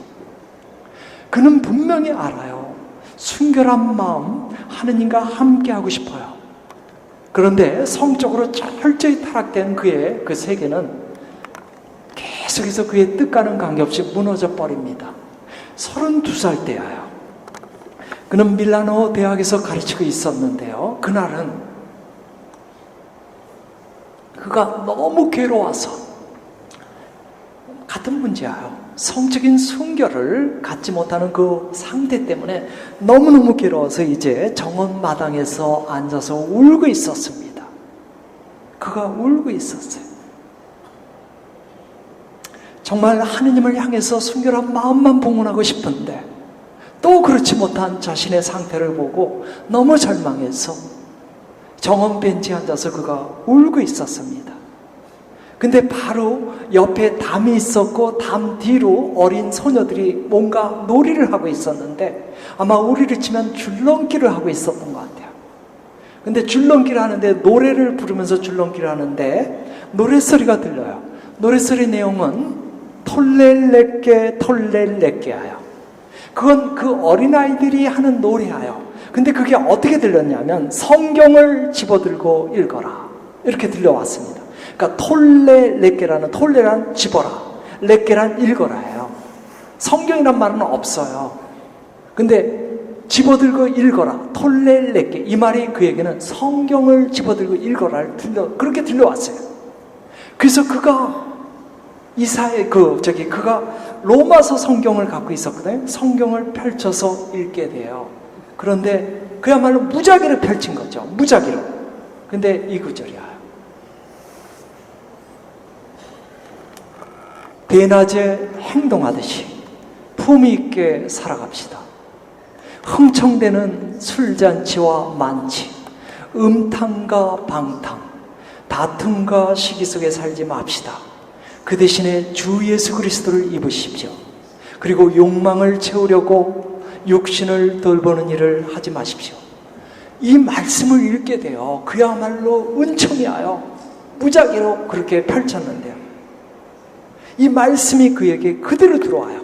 그는 분명히 알아요. 순결한 마음, 하느님과 함께 하고 싶어요. 그런데 성적으로 철저히 타락된 그의 그 세계는 계속해서 그의 뜻과는 관계없이 무너져 버립니다. 32살 때예요. 그는 밀라노 대학에서 가르치고 있었는데요. 그날은 그가 너무 괴로워서, 같은 문제예요. 성적인 순결을 갖지 못하는 그 상태 때문에 너무너무 괴로워서 이제 정원 마당에서 앉아서 울고 있었습니다. 그가 울고 있었어요. 정말 하느님을 향해서 순결한 마음만 봉헌하고 싶은데 또 그렇지 못한 자신의 상태를 보고 너무 절망해서 정원 벤치에 앉아서 그가 울고 있었습니다. 근데 바로 옆에 담이 있었고 담 뒤로 어린 소녀들이 뭔가 놀이를 하고 있었는데, 아마 우리를 치면 줄넘기를 하고 있었던 것 같아요. 근데 줄넘기를 하는데, 노래를 부르면서 줄넘기를 하는데 노랫소리가 들려요. 노랫소리 내용은 톨렐레께 톨렐레께예요. 그건 그 어린아이들이 하는 노래예요. 근데 그게 어떻게 들렸냐면 성경을 집어들고 읽어라, 이렇게 들려왔습니다. 그러니까 톨레레께라는, 톨레란 집어라, 레께란 읽어라예요. 성경이란 말은 없어요. 근데 집어들고 읽어라, 톨레레께, 이 말이 그에게는 성경을 집어들고 읽어라를 그렇게 들려왔어요. 그래서 그가 그가 로마서 성경을 갖고 있었거든요. 성경을 펼쳐서 읽게 돼요. 그런데 그야말로 무작위로 펼친 거죠. 무작위로. 근데 이 구절이야. 대낮에 행동하듯이 품위 있게 살아갑시다. 흥청대는 술잔치와 만취, 음탕과 방탕, 다툼과 시기 속에 살지 맙시다. 그 대신에 주 예수 그리스도를 입으십시오. 그리고 욕망을 채우려고 육신을 돌보는 일을 하지 마십시오. 이 말씀을 읽게 돼요. 그야말로 은총이에요. 무작위로 그렇게 펼쳤는데요. 이 말씀이 그에게 그대로 들어와요.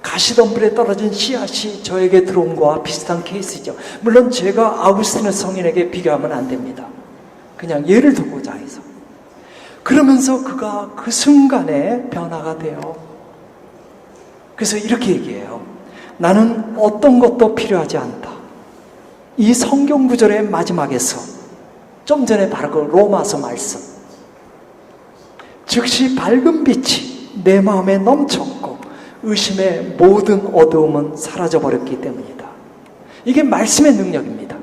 가시덤불에 떨어진 씨앗이 저에게 들어온 거와 비슷한 케이스죠. 물론 제가 아우구스티누스 성인에게 비교하면 안 됩니다. 그냥 예를 들고자 해서. 그러면서 그가 그 순간에 변화가 돼요. 그래서 이렇게 얘기해요. 나는 어떤 것도 필요하지 않다. 이 성경 구절의 마지막에서 좀 전에 바로 그 로마서 말씀, 즉시 밝은 빛이 내 마음에 넘쳤고 의심의 모든 어두움은 사라져버렸기 때문이다. 이게 말씀의 능력입니다.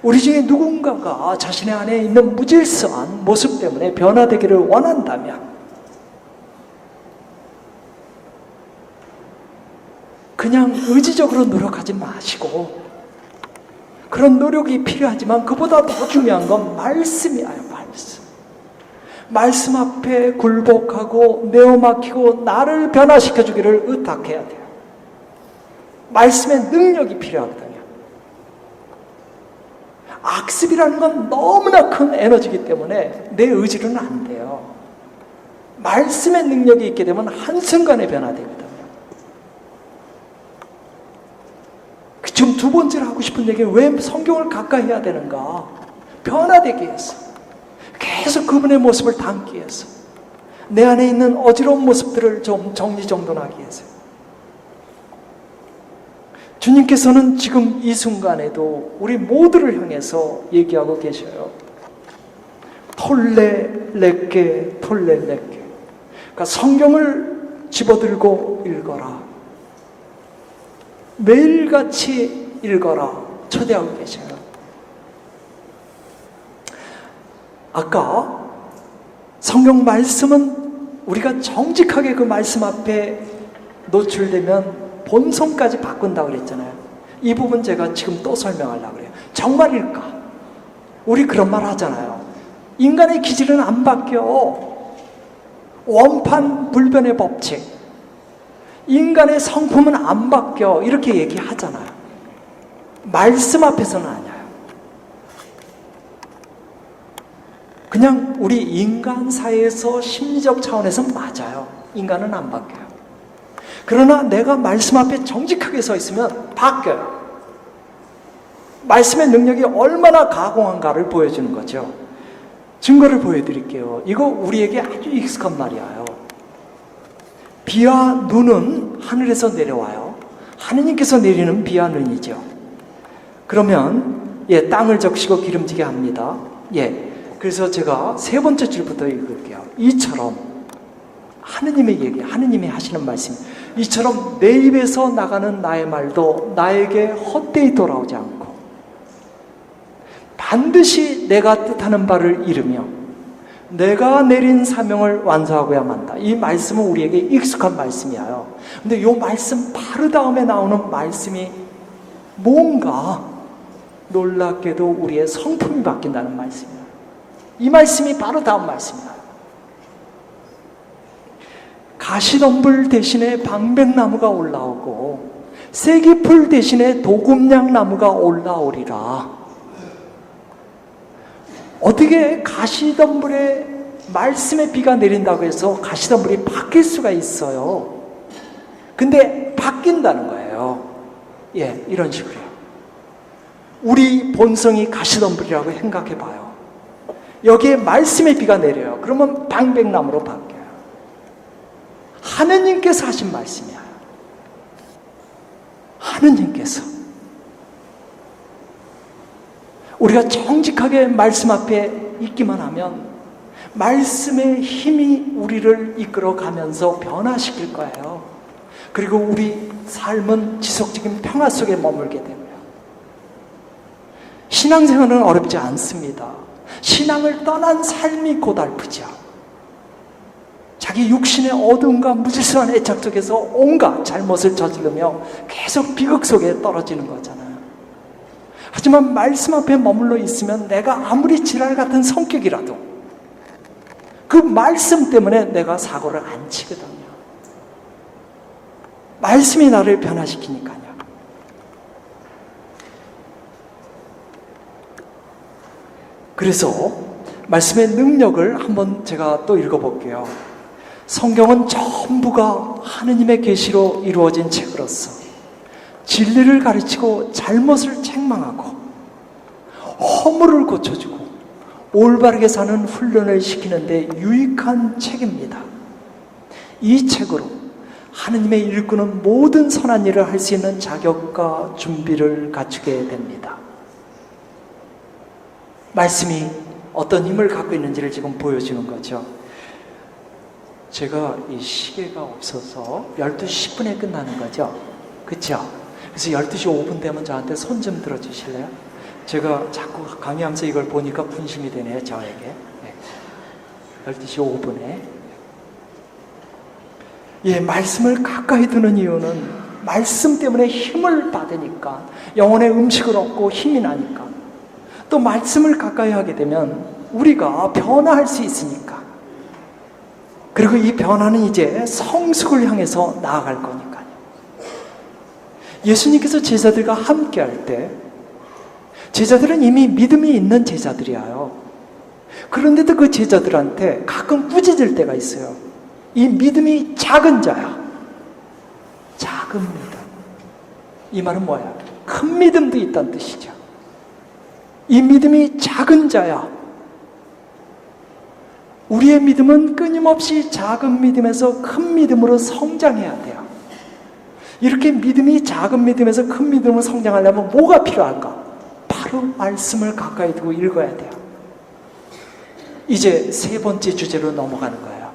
우리 중에 누군가가 자신의 안에 있는 무질서한 모습 때문에 변화되기를 원한다면 그냥 의지적으로 노력하지 마시고, 그런 노력이 필요하지만 그보다 더 중요한 건 말씀이에요. 말씀 앞에 굴복하고 내어막히고 나를 변화시켜 주기를 의탁해야 돼요. 말씀의 능력이 필요하거든요. 악습이라는 건 너무나 큰 에너지이기 때문에 내 의지로는 안 돼요. 말씀의 능력이 있게 되면 한순간에 변화되거든요. 지금 두 번째로 하고 싶은 얘기, 왜 성경을 가까이 해야 되는가? 변화되기 위해서. 계속 그분의 모습을 담기 위해서, 내 안에 있는 어지러운 모습들을 좀 정리정돈하기 위해서. 주님께서는 지금 이 순간에도 우리 모두를 향해서 얘기하고 계셔요. 톨레레께 톨레레께. 그러니까 성경을 집어들고 읽어라, 매일같이 읽어라 초대하고 계셔요. 아까 성경 말씀은 우리가 정직하게 그 말씀 앞에 노출되면 본성까지 바꾼다고 그랬잖아요. 이 부분 제가 지금 또 설명하려고 그래요. 정말일까? 우리 그런 말 하잖아요. 인간의 기질은 안 바뀌어. 원판 불변의 법칙. 인간의 성품은 안 바뀌어. 이렇게 얘기하잖아요. 말씀 앞에서는 아니에요. 그냥 우리 인간 사회에서 심리적 차원에서 맞아요. 인간은 안 바뀌어요. 그러나 내가 말씀 앞에 정직하게 서 있으면 바뀌어요. 말씀의 능력이 얼마나 가공한가를 보여주는 거죠. 증거를 보여드릴게요. 이거 우리에게 아주 익숙한 말이에요. 비와 눈은 하늘에서 내려와요. 하느님께서 내리는 비와 눈이죠. 그러면 땅을 적시고 기름지게 합니다. 그래서 제가 세 번째 줄부터 읽을게요. 이처럼 하느님의 얘기, 하느님이 하시는 말씀. 이처럼 내 입에서 나가는 나의 말도 나에게 헛되이 돌아오지 않고 반드시 내가 뜻하는 바를 이루며 내가 내린 사명을 완수하고야 한다. 이 말씀은 우리에게 익숙한 말씀이에요. 근데 이 말씀 바로 다음에 나오는 말씀이 뭔가 놀랍게도 우리의 성품이 바뀐다는 말씀이에요. 이 말씀이 바로 다음 말씀이에요. 가시덤불 대신에 방백나무가 올라오고 쇠기풀 대신에 도금냥나무가 올라오리라. 어떻게 가시덤불에 말씀의 비가 내린다고 해서 가시덤불이 바뀔 수가 있어요. 근데 바뀐다는 거예요. 이런 식으로요. 우리 본성이 가시덤불이라고 생각해 봐요. 여기에 말씀의 비가 내려요. 그러면 방백나무로 바뀌어요. 하느님께서 하신 말씀이야. 하느님께서. 우리가 정직하게 말씀 앞에 있기만 하면 말씀의 힘이 우리를 이끌어가면서 변화시킬 거예요. 그리고 우리 삶은 지속적인 평화 속에 머물게 됩니다. 신앙생활은 어렵지 않습니다. 신앙을 떠난 삶이 고달프죠. 자기 육신의 어둠과 무질서한 애착 속에서 온갖 잘못을 저지르며 계속 비극 속에 떨어지는 거잖아요. 하지만 말씀 앞에 머물러 있으면 내가 아무리 지랄 같은 성격이라도 그 말씀 때문에 내가 사고를 안 치거든요. 말씀이 나를 변화시키니까요. 그래서 말씀의 능력을 한번 제가 또 읽어볼게요. 성경은 전부가 하느님의 계시로 이루어진 책으로서 진리를 가르치고 잘못을 책망하고 허물을 고쳐주고 올바르게 사는 훈련을 시키는 데 유익한 책입니다. 이 책으로 하느님의 일꾼은 모든 선한 일을 할 수 있는 자격과 준비를 갖추게 됩니다. 말씀이 어떤 힘을 갖고 있는지를 지금 보여주는 거죠. 제가 이 시계가 없어서 12시 10분에 끝나는 거죠. 그렇죠? 그래서 12시 5분 되면 저한테 손 좀 들어주실래요? 제가 자꾸 강의하면서 이걸 보니까 분심이 되네요, 저에게. 12시 5분에. 말씀을 가까이 두는 이유는 말씀 때문에 힘을 받으니까, 영혼의 음식을 얻고 힘이 나니까, 또 말씀을 가까이 하게 되면 우리가 변화할 수 있으니까. 그리고 이 변화는 이제 성숙을 향해서 나아갈 거니까요. 예수님께서 제자들과 함께 할 때 제자들은 이미 믿음이 있는 제자들이에요. 그런데도 그 제자들한테 가끔 꾸짖을 때가 있어요. 이 믿음이 작은 자야. 작은 믿음. 이 말은 뭐야? 큰 믿음도 있다는 뜻이죠. 이 믿음이 작은 자야. 우리의 믿음은 끊임없이 작은 믿음에서 큰 믿음으로 성장해야 돼요. 이렇게 믿음이 작은 믿음에서 큰 믿음으로 성장하려면 뭐가 필요할까? 바로 말씀을 가까이 두고 읽어야 돼요. 이제 세 번째 주제로 넘어가는 거예요.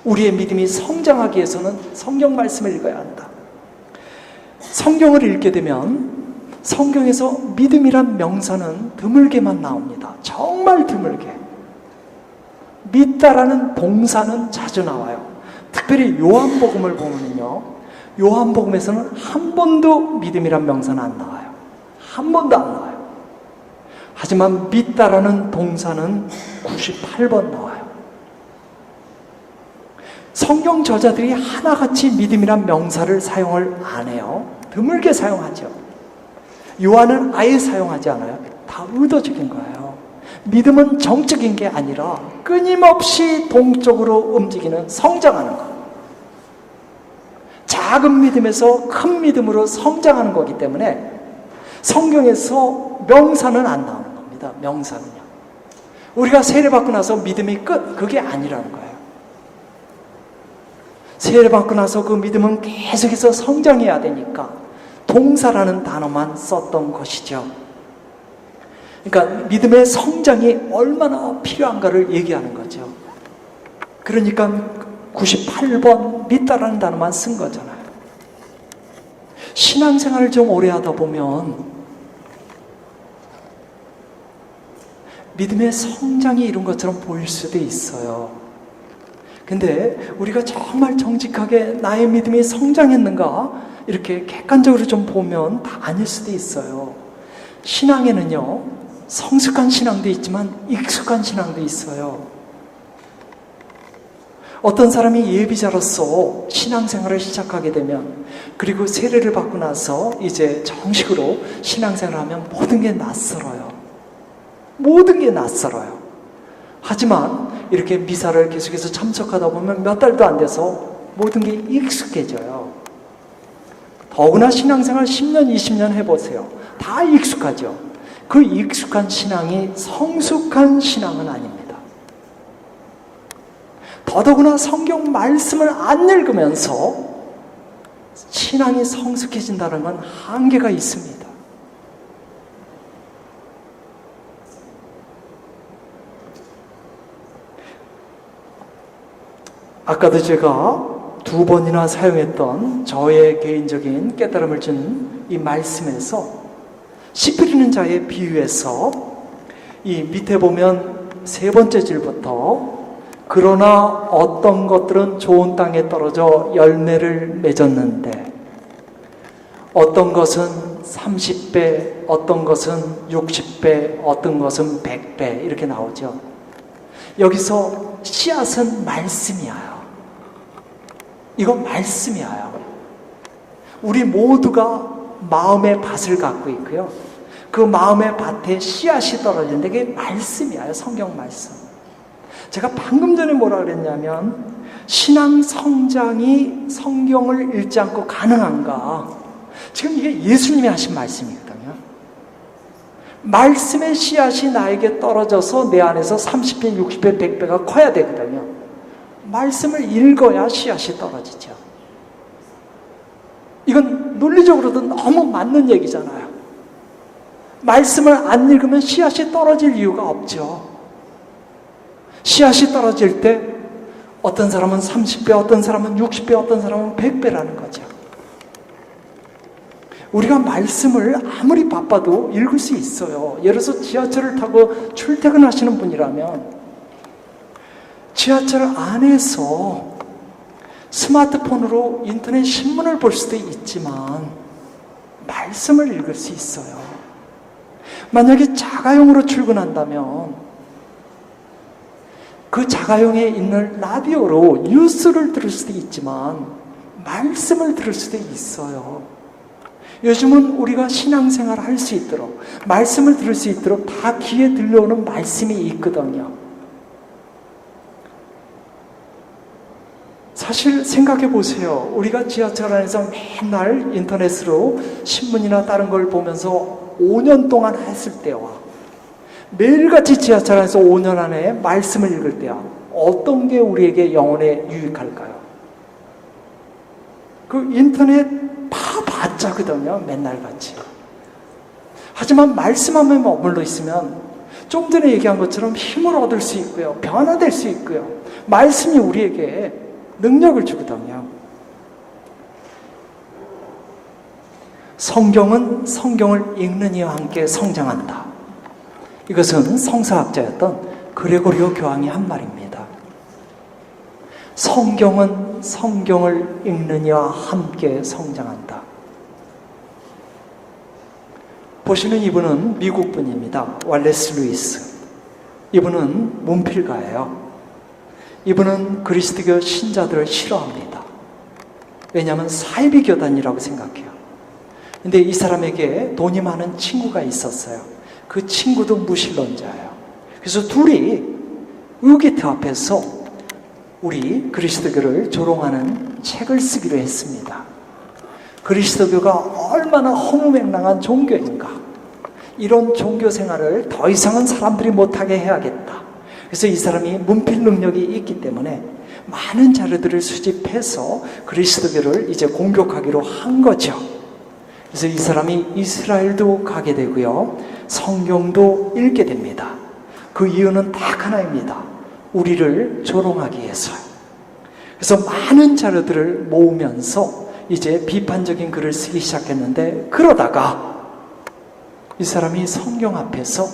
우리의 믿음이 성장하기 위해서는 성경 말씀을 읽어야 한다. 성경을 읽게 되면 성경에서 믿음이란 명사는 드물게만 나옵니다. 정말 드물게. 믿다라는 동사는 자주 나와요. 특별히 요한복음을 보면요, 요한복음에서는 한 번도 믿음이란 명사는 안 나와요. 한 번도 안 나와요. 하지만 믿다라는 동사는 98번 나와요. 성경 저자들이 하나같이 믿음이란 명사를 사용을 안 해요. 드물게 사용하죠. 요한은 아예 사용하지 않아요. 다 의도적인 거예요. 믿음은 정적인 게 아니라 끊임없이 동적으로 움직이는 성장하는 것. 작은 믿음에서 큰 믿음으로 성장하는 거기 때문에 성경에서 명사는 안 나오는 겁니다. 명사는요. 우리가 세례받고 나서 믿음이 끝, 그게 아니라는 거예요. 세례받고 나서 그 믿음은 계속해서 성장해야 되니까 동사라는 단어만 썼던 것이죠. 그러니까 믿음의 성장이 얼마나 필요한가를 얘기하는 거죠. 그러니까 98번 믿다라는 단어만 쓴 거잖아요. 신앙생활을 좀 오래 하다 보면 믿음의 성장이 이룬 것처럼 보일 수도 있어요. 근데 우리가 정말 정직하게 나의 믿음이 성장했는가 이렇게 객관적으로 좀 보면 다 아닐 수도 있어요. 신앙에는요, 성숙한 신앙도 있지만 익숙한 신앙도 있어요. 어떤 사람이 예비자로서 신앙생활을 시작하게 되면, 그리고 세례를 받고 나서 이제 정식으로 신앙생활을 하면 모든 게 낯설어요. 모든 게 낯설어요. 하지만 이렇게 미사를 계속해서 참석하다 보면 몇 달도 안 돼서 모든 게 익숙해져요. 더구나 신앙생활 10년, 20년 해보세요. 다 익숙하죠. 그 익숙한 신앙이 성숙한 신앙은 아닙니다. 더더구나 성경 말씀을 안 읽으면서 신앙이 성숙해진다는 건 한계가 있습니다. 아까도 제가 2번이나 사용했던 저의 개인적인 깨달음을 준 이 말씀에서 씨 뿌리는 자의 비유에서 이 밑에 보면 3번째 줄부터 그러나 어떤 것들은 좋은 땅에 떨어져 열매를 맺었는데 어떤 것은 30배, 어떤 것은 60배, 어떤 것은 100배 이렇게 나오죠. 여기서 씨앗은 말씀이에요. 이건 말씀이에요. 우리 모두가 마음의 밭을 갖고 있고요. 그 마음의 밭에 씨앗이 떨어지는데 그게 말씀이에요. 성경 말씀. 제가 방금 전에 뭐라 그랬냐면 신앙 성장이 성경을 읽지 않고 가능한가? 지금 이게 예수님이 하신 말씀이거든요. 말씀의 씨앗이 나에게 떨어져서 내 안에서 30배, 60배, 100배가 커야 되거든요. 말씀을 읽어야 씨앗이 떨어지죠. 이건 논리적으로도 너무 맞는 얘기잖아요. 말씀을 안 읽으면 씨앗이 떨어질 이유가 없죠. 씨앗이 떨어질 때 어떤 사람은 30배, 어떤 사람은 60배, 어떤 사람은 100배라는 거죠. 우리가 말씀을 아무리 바빠도 읽을 수 있어요. 예를 들어서 지하철을 타고 출퇴근하시는 분이라면 지하철 안에서 스마트폰으로 인터넷 신문을 볼 수도 있지만 말씀을 읽을 수 있어요. 만약에 자가용으로 출근한다면 그 자가용에 있는 라디오로 뉴스를 들을 수도 있지만 말씀을 들을 수도 있어요. 요즘은 우리가 신앙생활을 할 수 있도록 말씀을 들을 수 있도록 다 귀에 들려오는 말씀이 있거든요. 사실 생각해 보세요. 우리가 지하철 안에서 맨날 인터넷으로 신문이나 다른 걸 보면서 5년 동안 했을 때와 매일같이 지하철 안에서 5년 안에 말씀을 읽을 때와 어떤 게 우리에게 영혼에 유익할까요? 그 인터넷 봐봤자거든요. 맨날 같이. 하지만 말씀하면 머물러 있으면 좀 전에 얘기한 것처럼 힘을 얻을 수 있고요. 변화될 수 있고요. 말씀이 우리에게 능력을 주거든요. 성경은 성경을 읽는 이와 함께 성장한다. 이것은 성서학자였던 그레고리오 교황이 한 말입니다. 성경은 성경을 읽는 이와 함께 성장한다. 보시는 이분은 미국 분입니다. 왈레스 루이스. 이분은 문필가예요. 이분은 그리스도교 신자들을 싫어합니다. 왜냐하면 사이비 교단이라고 생각해요. 근데 이 사람에게 돈이 많은 친구가 있었어요. 그 친구도 무신론자예요. 그래서 둘이 의기태 앞에서 우리 그리스도교를 조롱하는 책을 쓰기로 했습니다. 그리스도교가 얼마나 허무맹랑한 종교인가. 이런 종교 생활을 더 이상은 사람들이 못하게 해야겠다. 그래서 이 사람이 문필 능력이 있기 때문에 많은 자료들을 수집해서 그리스도교를 이제 공격하기로 한 거죠. 그래서 이 사람이 이스라엘도 가게 되고요. 성경도 읽게 됩니다. 그 이유는 딱 하나입니다. 우리를 조롱하기 위해서요. 그래서 많은 자료들을 모으면서 이제 비판적인 글을 쓰기 시작했는데, 그러다가 이 사람이 성경 앞에서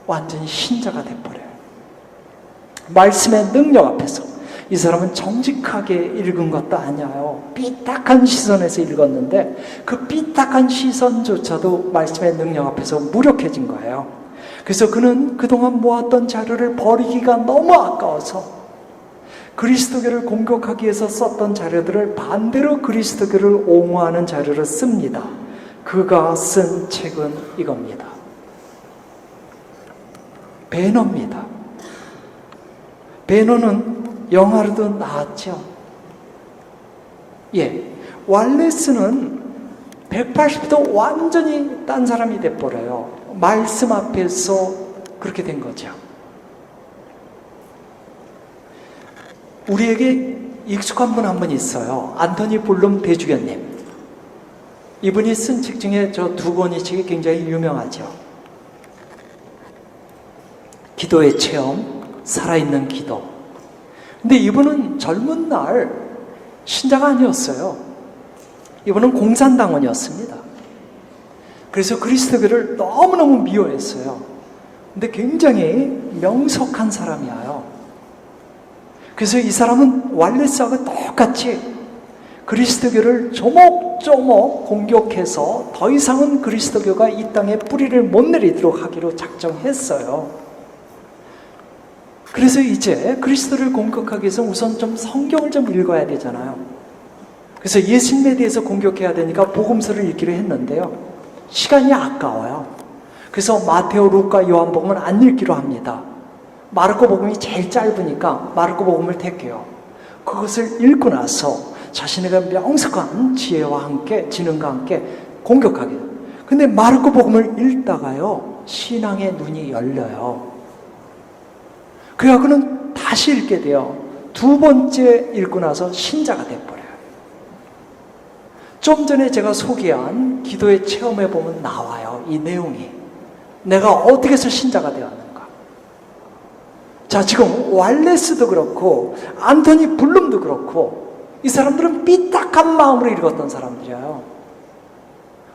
완전히 신자가 돼버려요. 말씀의 능력 앞에서. 이 사람은 정직하게 읽은 것도 아니에요. 삐딱한 시선에서 읽었는데 그 삐딱한 시선조차도 말씀의 능력 앞에서 무력해진 거예요. 그래서 그는 그동안 모았던 자료를 버리기가 너무 아까워서 그리스도교를 공격하기 위해서 썼던 자료들을 반대로 그리스도교를 옹호하는 자료를 씁니다. 그가 쓴 책은 이겁니다. 배너입니다. 배너는 영화로도 나왔죠. 왈레스는 180도 완전히 딴 사람이 돼버려요. 말씀 앞에서 그렇게 된 거죠. 우리에게 익숙한 분 한 분 있어요. 안토니 블룸 대주교님. 이분이 쓴 책 중에 저 두 권의 책이 굉장히 유명하죠. 기도의 체험, 살아있는 기도. 근데 이분은 젊은 날 신자가 아니었어요. 이분은 공산당원이었습니다. 그래서 그리스도교를 너무너무 미워했어요. 근데 굉장히 명석한 사람이에요. 그래서 이 사람은 왈레스하고 똑같이 그리스도교를 조목조목 공격해서 더 이상은 그리스도교가 이 땅에 뿌리를 못 내리도록 하기로 작정했어요. 그래서 이제 그리스도를 공격하기 위해서 우선 좀 성경을 좀 읽어야 되잖아요. 그래서 예수님에 대해서 공격해야 되니까 복음서를 읽기로 했는데요. 시간이 아까워요. 그래서 마테오, 루카, 요한복음은 안 읽기로 합니다. 마르코 복음이 제일 짧으니까 마르코 복음을 택해요. 그것을 읽고 나서 자신에게 명석한 지혜와 함께, 지능과 함께 공격하게 돼요. 근데 마르코 복음을 읽다가요, 신앙의 눈이 열려요. 그래갖고는 다시 읽게 돼요. 두 번째 읽고 나서 신자가 돼버려요. 좀 전에 제가 소개한 기도의 체험에 보면 나와요. 이 내용이. 내가 어떻게 해서 신자가 되었는가. 자, 지금 왈레스도 그렇고 안토니 블룸도 그렇고 이 사람들은 삐딱한 마음으로 읽었던 사람들이에요.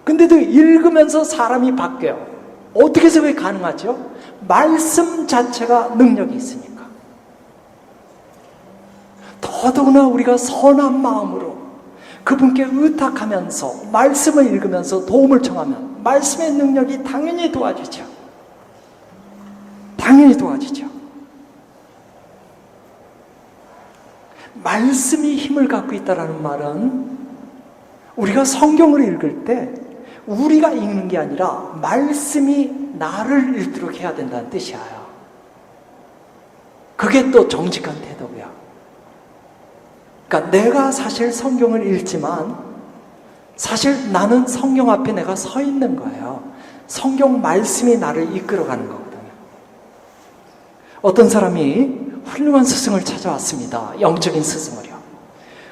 근데도 읽으면서 사람이 바뀌어요. 어떻게 해서 그게 가능하죠? 말씀 자체가 능력이 있으니까. 더더구나 우리가 선한 마음으로 그분께 의탁하면서 말씀을 읽으면서 도움을 청하면 말씀의 능력이 당연히 도와주죠. 당연히 도와주죠. 말씀이 힘을 갖고 있다는 말은 우리가 성경을 읽을 때 우리가 읽는 게 아니라 말씀이 나를 읽도록 해야 된다는 뜻이에요. 그게 또 정직한 태도고요. 그러니까 내가 사실 성경을 읽지만 사실 나는 성경 앞에 내가 서 있는 거예요. 성경 말씀이 나를 이끌어가는 거거든요. 어떤 사람이 훌륭한 스승을 찾아왔습니다. 영적인 스승을요.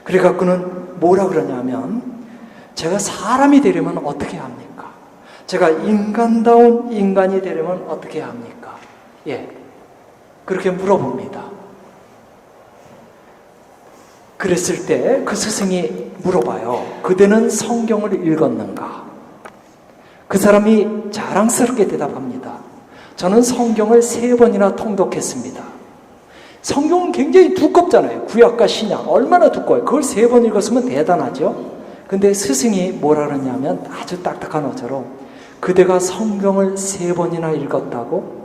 그래갖고는 뭐라 그러냐면 제가 사람이 되려면 어떻게 합니까? 제가 인간다운 인간이 되려면 어떻게 합니까? 그렇게 물어봅니다. 그랬을 때 그 스승이 물어봐요. 그대는 성경을 읽었는가? 그 사람이 자랑스럽게 대답합니다. 저는 성경을 3번이나 통독했습니다. 성경은 굉장히 두껍잖아요. 구약과 신약 얼마나 두꺼워요. 그걸 3번 읽었으면 대단하죠. 근데 스승이 뭐라 그러냐면 아주 딱딱한 어조로 그대가 성경을 3번이나 읽었다고?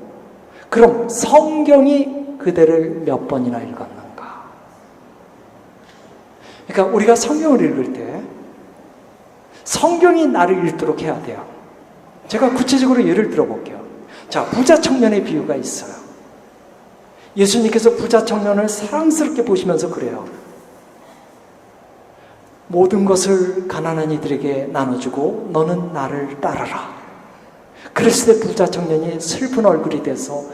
그럼 성경이 그대를 몇 번이나 읽었는가? 그러니까 우리가 성경을 읽을 때 성경이 나를 읽도록 해야 돼요. 제가 구체적으로 예를 들어볼게요. 자, 부자 청년의 비유가 있어요. 예수님께서 부자 청년을 사랑스럽게 보시면서 그래요. 모든 것을 가난한 이들에게 나눠주고 너는 나를 따르라. 그랬을 때 부자 청년이 슬픈 얼굴이 돼서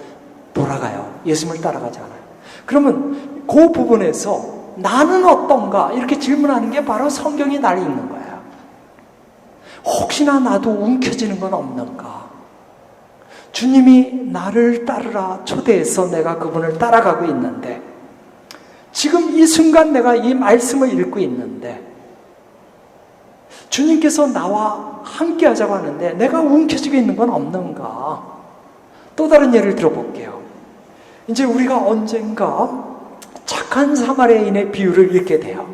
돌아가요. 예수님을 따라가지 않아요. 그러면 그 부분에서 나는 어떤가 이렇게 질문하는 게 바로 성경이 나를 읽는 거예요. 혹시나 나도 움켜쥐는 건 없는가? 주님이 나를 따르라 초대해서 내가 그분을 따라가고 있는데 지금 이 순간 내가 이 말씀을 읽고 있는데 주님께서 나와 함께 하자고 하는데 내가 움켜쥐고 있는 건 없는가? 또 다른 예를 들어볼게요. 이제 우리가 언젠가 착한 사마리아인의 비유를 읽게 돼요.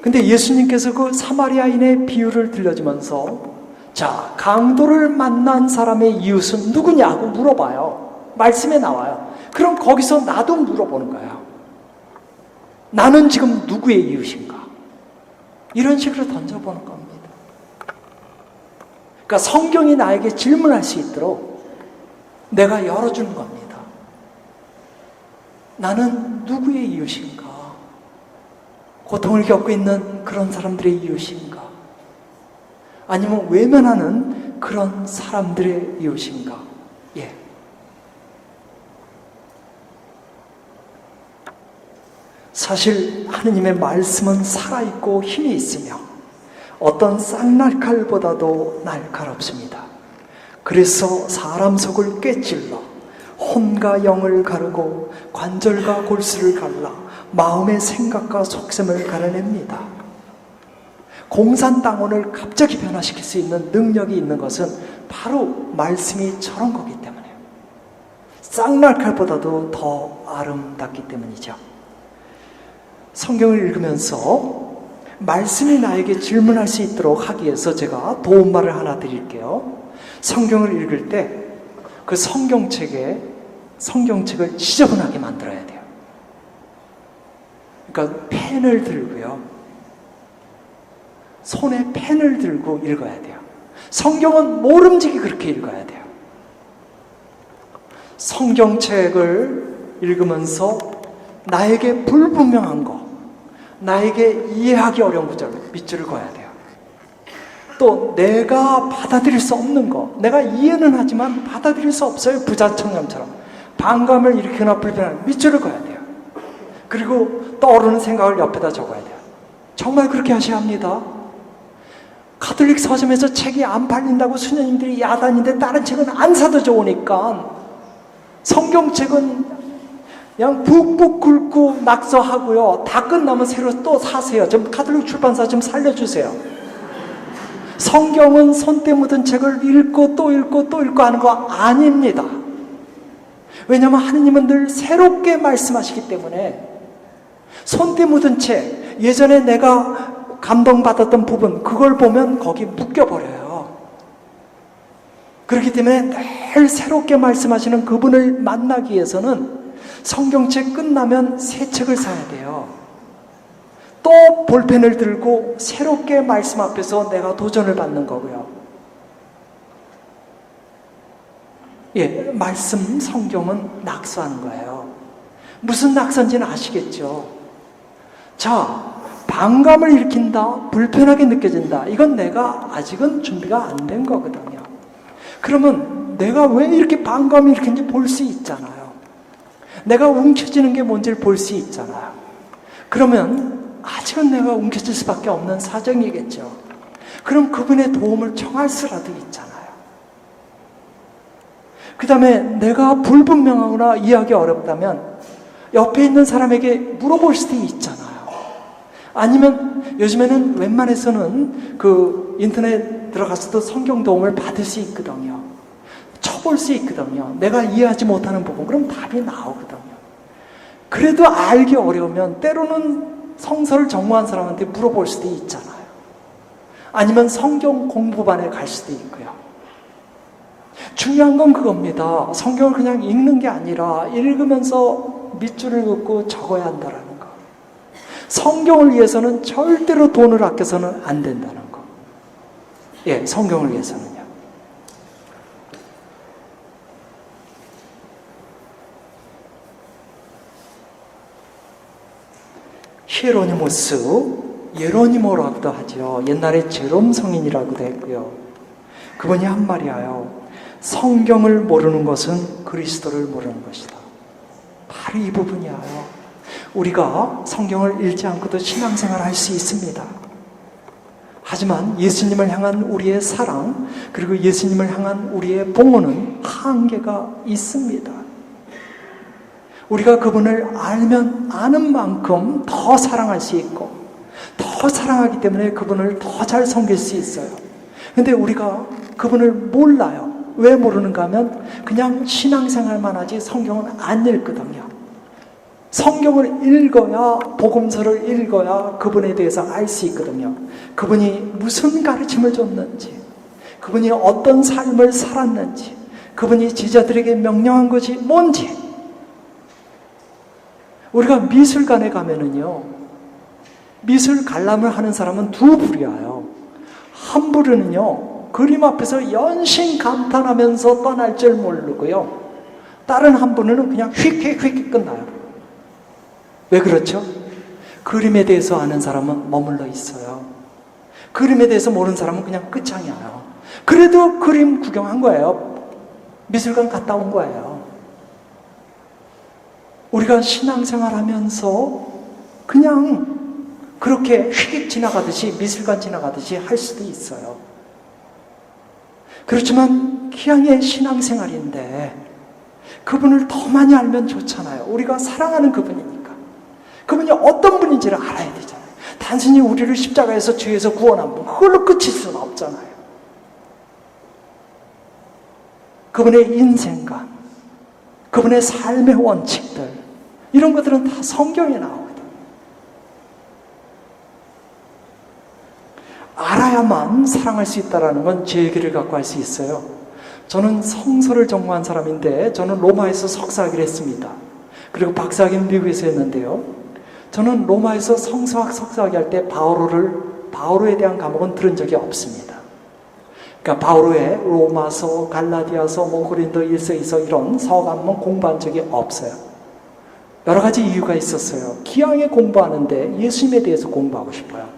근데 예수님께서 그 사마리아인의 비유를 들려주면서 자, 강도를 만난 사람의 이웃은 누구냐고 물어봐요. 말씀에 나와요. 그럼 거기서 나도 물어보는 거예요. 나는 지금 누구의 이웃인가? 이런 식으로 던져보는 겁니다. 그러니까 성경이 나에게 질문할 수 있도록 내가 열어주는 겁니다. 나는 누구의 이웃인가? 고통을 겪고 있는 그런 사람들의 이웃인가? 아니면 외면하는 그런 사람들의 이웃인가? 예. 사실 하느님의 말씀은 살아있고 힘이 있으며 어떤 쌍날칼보다도 날카롭습니다. 그래서 사람 속을 꿰찔러 혼과 영을 가르고 관절과 골수를 갈라 마음의 생각과 속셈을 가려냅니다. 공산당원을 갑자기 변화시킬 수 있는 능력이 있는 것은 바로 말씀이 저런 거기 때문에요. 쌍날칼보다도 더 아름답기 때문이죠. 성경을 읽으면서 말씀이 나에게 질문할 수 있도록 하기 위해서 제가 도움말을 하나 드릴게요. 성경을 읽을 때 그 성경책을 지저분하게 만들어야 돼요. 그러니까 펜을 들고요. 손에 펜을 들고 읽어야 돼요. 성경은 모름지기 그렇게 읽어야 돼요. 성경책을 읽으면서 나에게 불분명한 거, 나에게 이해하기 어려운 구절 밑줄을 그어야 돼요. 또 내가 받아들일 수 없는 거, 내가 이해는 하지만 받아들일 수 없어요. 부자 청년처럼 반감을 일으키거나 불편한 밑줄을 그어야 돼요. 그리고 떠오르는 생각을 옆에다 적어야 돼요. 정말 그렇게 하셔야 합니다. 가톨릭 서점에서 책이 안 팔린다고 수녀님들이 야단인데 다른 책은 안 사도 좋으니까 성경책은 그냥 북북 긁고 낙서하고요. 다 끝나면 새로 또 사세요. 좀 가톨릭 출판사 좀 살려주세요. 성경은 손때 묻은 책을 읽고 또 읽고 또 읽고 하는 거 아닙니다. 왜냐하면 하느님은 늘 새롭게 말씀하시기 때문에 손때 묻은 책, 예전에 내가 감동받았던 부분 그걸 보면 거기 묶여버려요. 그렇기 때문에 늘 새롭게 말씀하시는 그분을 만나기 위해서는 성경책 끝나면 새 책을 사야 돼요. 또 볼펜을 들고 새롭게 말씀 앞에서 내가 도전을 받는 거고요. 예, 말씀 성경은 낙서하는 거예요. 무슨 낙서인지는 아시겠죠? 자, 반감을 일으킨다, 불편하게 느껴진다. 이건 내가 아직은 준비가 안 된 거거든요. 그러면 내가 왜 이렇게 반감을 일으키는지 볼 수 있잖아요. 내가 움켜쥐는 게 뭔지를 볼 수 있잖아요. 그러면 아직은 내가 움켜질 수밖에 없는 사정이겠죠. 그럼 그분의 도움을 청할 수라도 있잖아요. 그 다음에 내가 불분명하거나 이해하기 어렵다면 옆에 있는 사람에게 물어볼 수도 있잖아요. 아니면 요즘에는 웬만해서는 그 인터넷 들어가서도 성경 도움을 받을 수 있거든요. 쳐볼 수 있거든요. 내가 이해하지 못하는 부분, 그럼 답이 나오거든요. 그래도 알기 어려우면 때로는 성서를 전무한 사람한테 물어볼 수도 있잖아요. 아니면 성경 공부반에 갈 수도 있고요. 중요한 건 그겁니다. 성경을 그냥 읽는 게 아니라 읽으면서 밑줄을 긋고 적어야 한다는 거. 성경을 위해서는 절대로 돈을 아껴서는 안 된다는 거. 예, 성경을 위해서는요. 히에로니모스, 예로니모라고도 하죠. 옛날에 제롬 성인이라고도 했고요. 그분이 한 말이 하여 성경을 모르는 것은 그리스도를 모르는 것이다. 바로 이 부분이에요. 우리가 성경을 읽지 않고도 신앙생활을 할 수 있습니다. 하지만 예수님을 향한 우리의 사랑, 그리고 예수님을 향한 우리의 봉헌은 한계가 있습니다. 우리가 그분을 알면 아는 만큼 더 사랑할 수 있고, 더 사랑하기 때문에 그분을 더 잘 섬길 수 있어요. 근데 우리가 그분을 몰라요. 왜 모르는가 하면 그냥 신앙생활만 하지 성경은 안 읽거든요. 성경을 읽어야, 복음서를 읽어야 그분에 대해서 알 수 있거든요. 그분이 무슨 가르침을 줬는지, 그분이 어떤 삶을 살았는지, 그분이 제자들에게 명령한 것이 뭔지. 우리가 미술관에 가면은요, 미술 관람을 하는 사람은 두 부류예요. 한 부류는요, 그림 앞에서 연신 감탄하면서 떠날 줄 모르고요, 다른 한 부류는 그냥 휙휙휙 끝나요. 왜 그렇죠? 그림에 대해서 아는 사람은 머물러 있어요. 그림에 대해서 모르는 사람은 그냥 끝장이에요. 그래도 그림 구경한 거예요. 미술관 갔다 온 거예요. 우리가 신앙생활 하면서 그냥 그렇게 휙 지나가듯이, 미술관 지나가듯이 할 수도 있어요. 그렇지만 기왕의 신앙생활인데 그분을 더 많이 알면 좋잖아요. 우리가 사랑하는 그분이니까. 그분이 어떤 분인지를 알아야 되잖아요. 단순히 우리를 십자가에서 죄에서 구원한 분, 그걸로 끝일 수는 없잖아요. 그분의 인생관, 그분의 삶의 원칙들, 이런 것들은 다 성경에 나오거든. 알아야만 사랑할 수 있다는 건 제 얘기를 갖고 할 수 있어요. 저는 성서를 전공한 사람인데, 저는 로마에서 석사학위를 했습니다. 그리고 박사학위는 미국에서 했는데요, 저는 로마에서 성서학 석사학위 할 때 바오로에 대한 과목은 들은 적이 없습니다. 그러니까 바오로의 로마서, 갈라디아서, 고린도 1서, 2서 이런 서간문 공부한 적이 없어요. 여러 가지 이유가 있었어요. 기왕에 공부하는데 예수님에 대해서 공부하고 싶어요.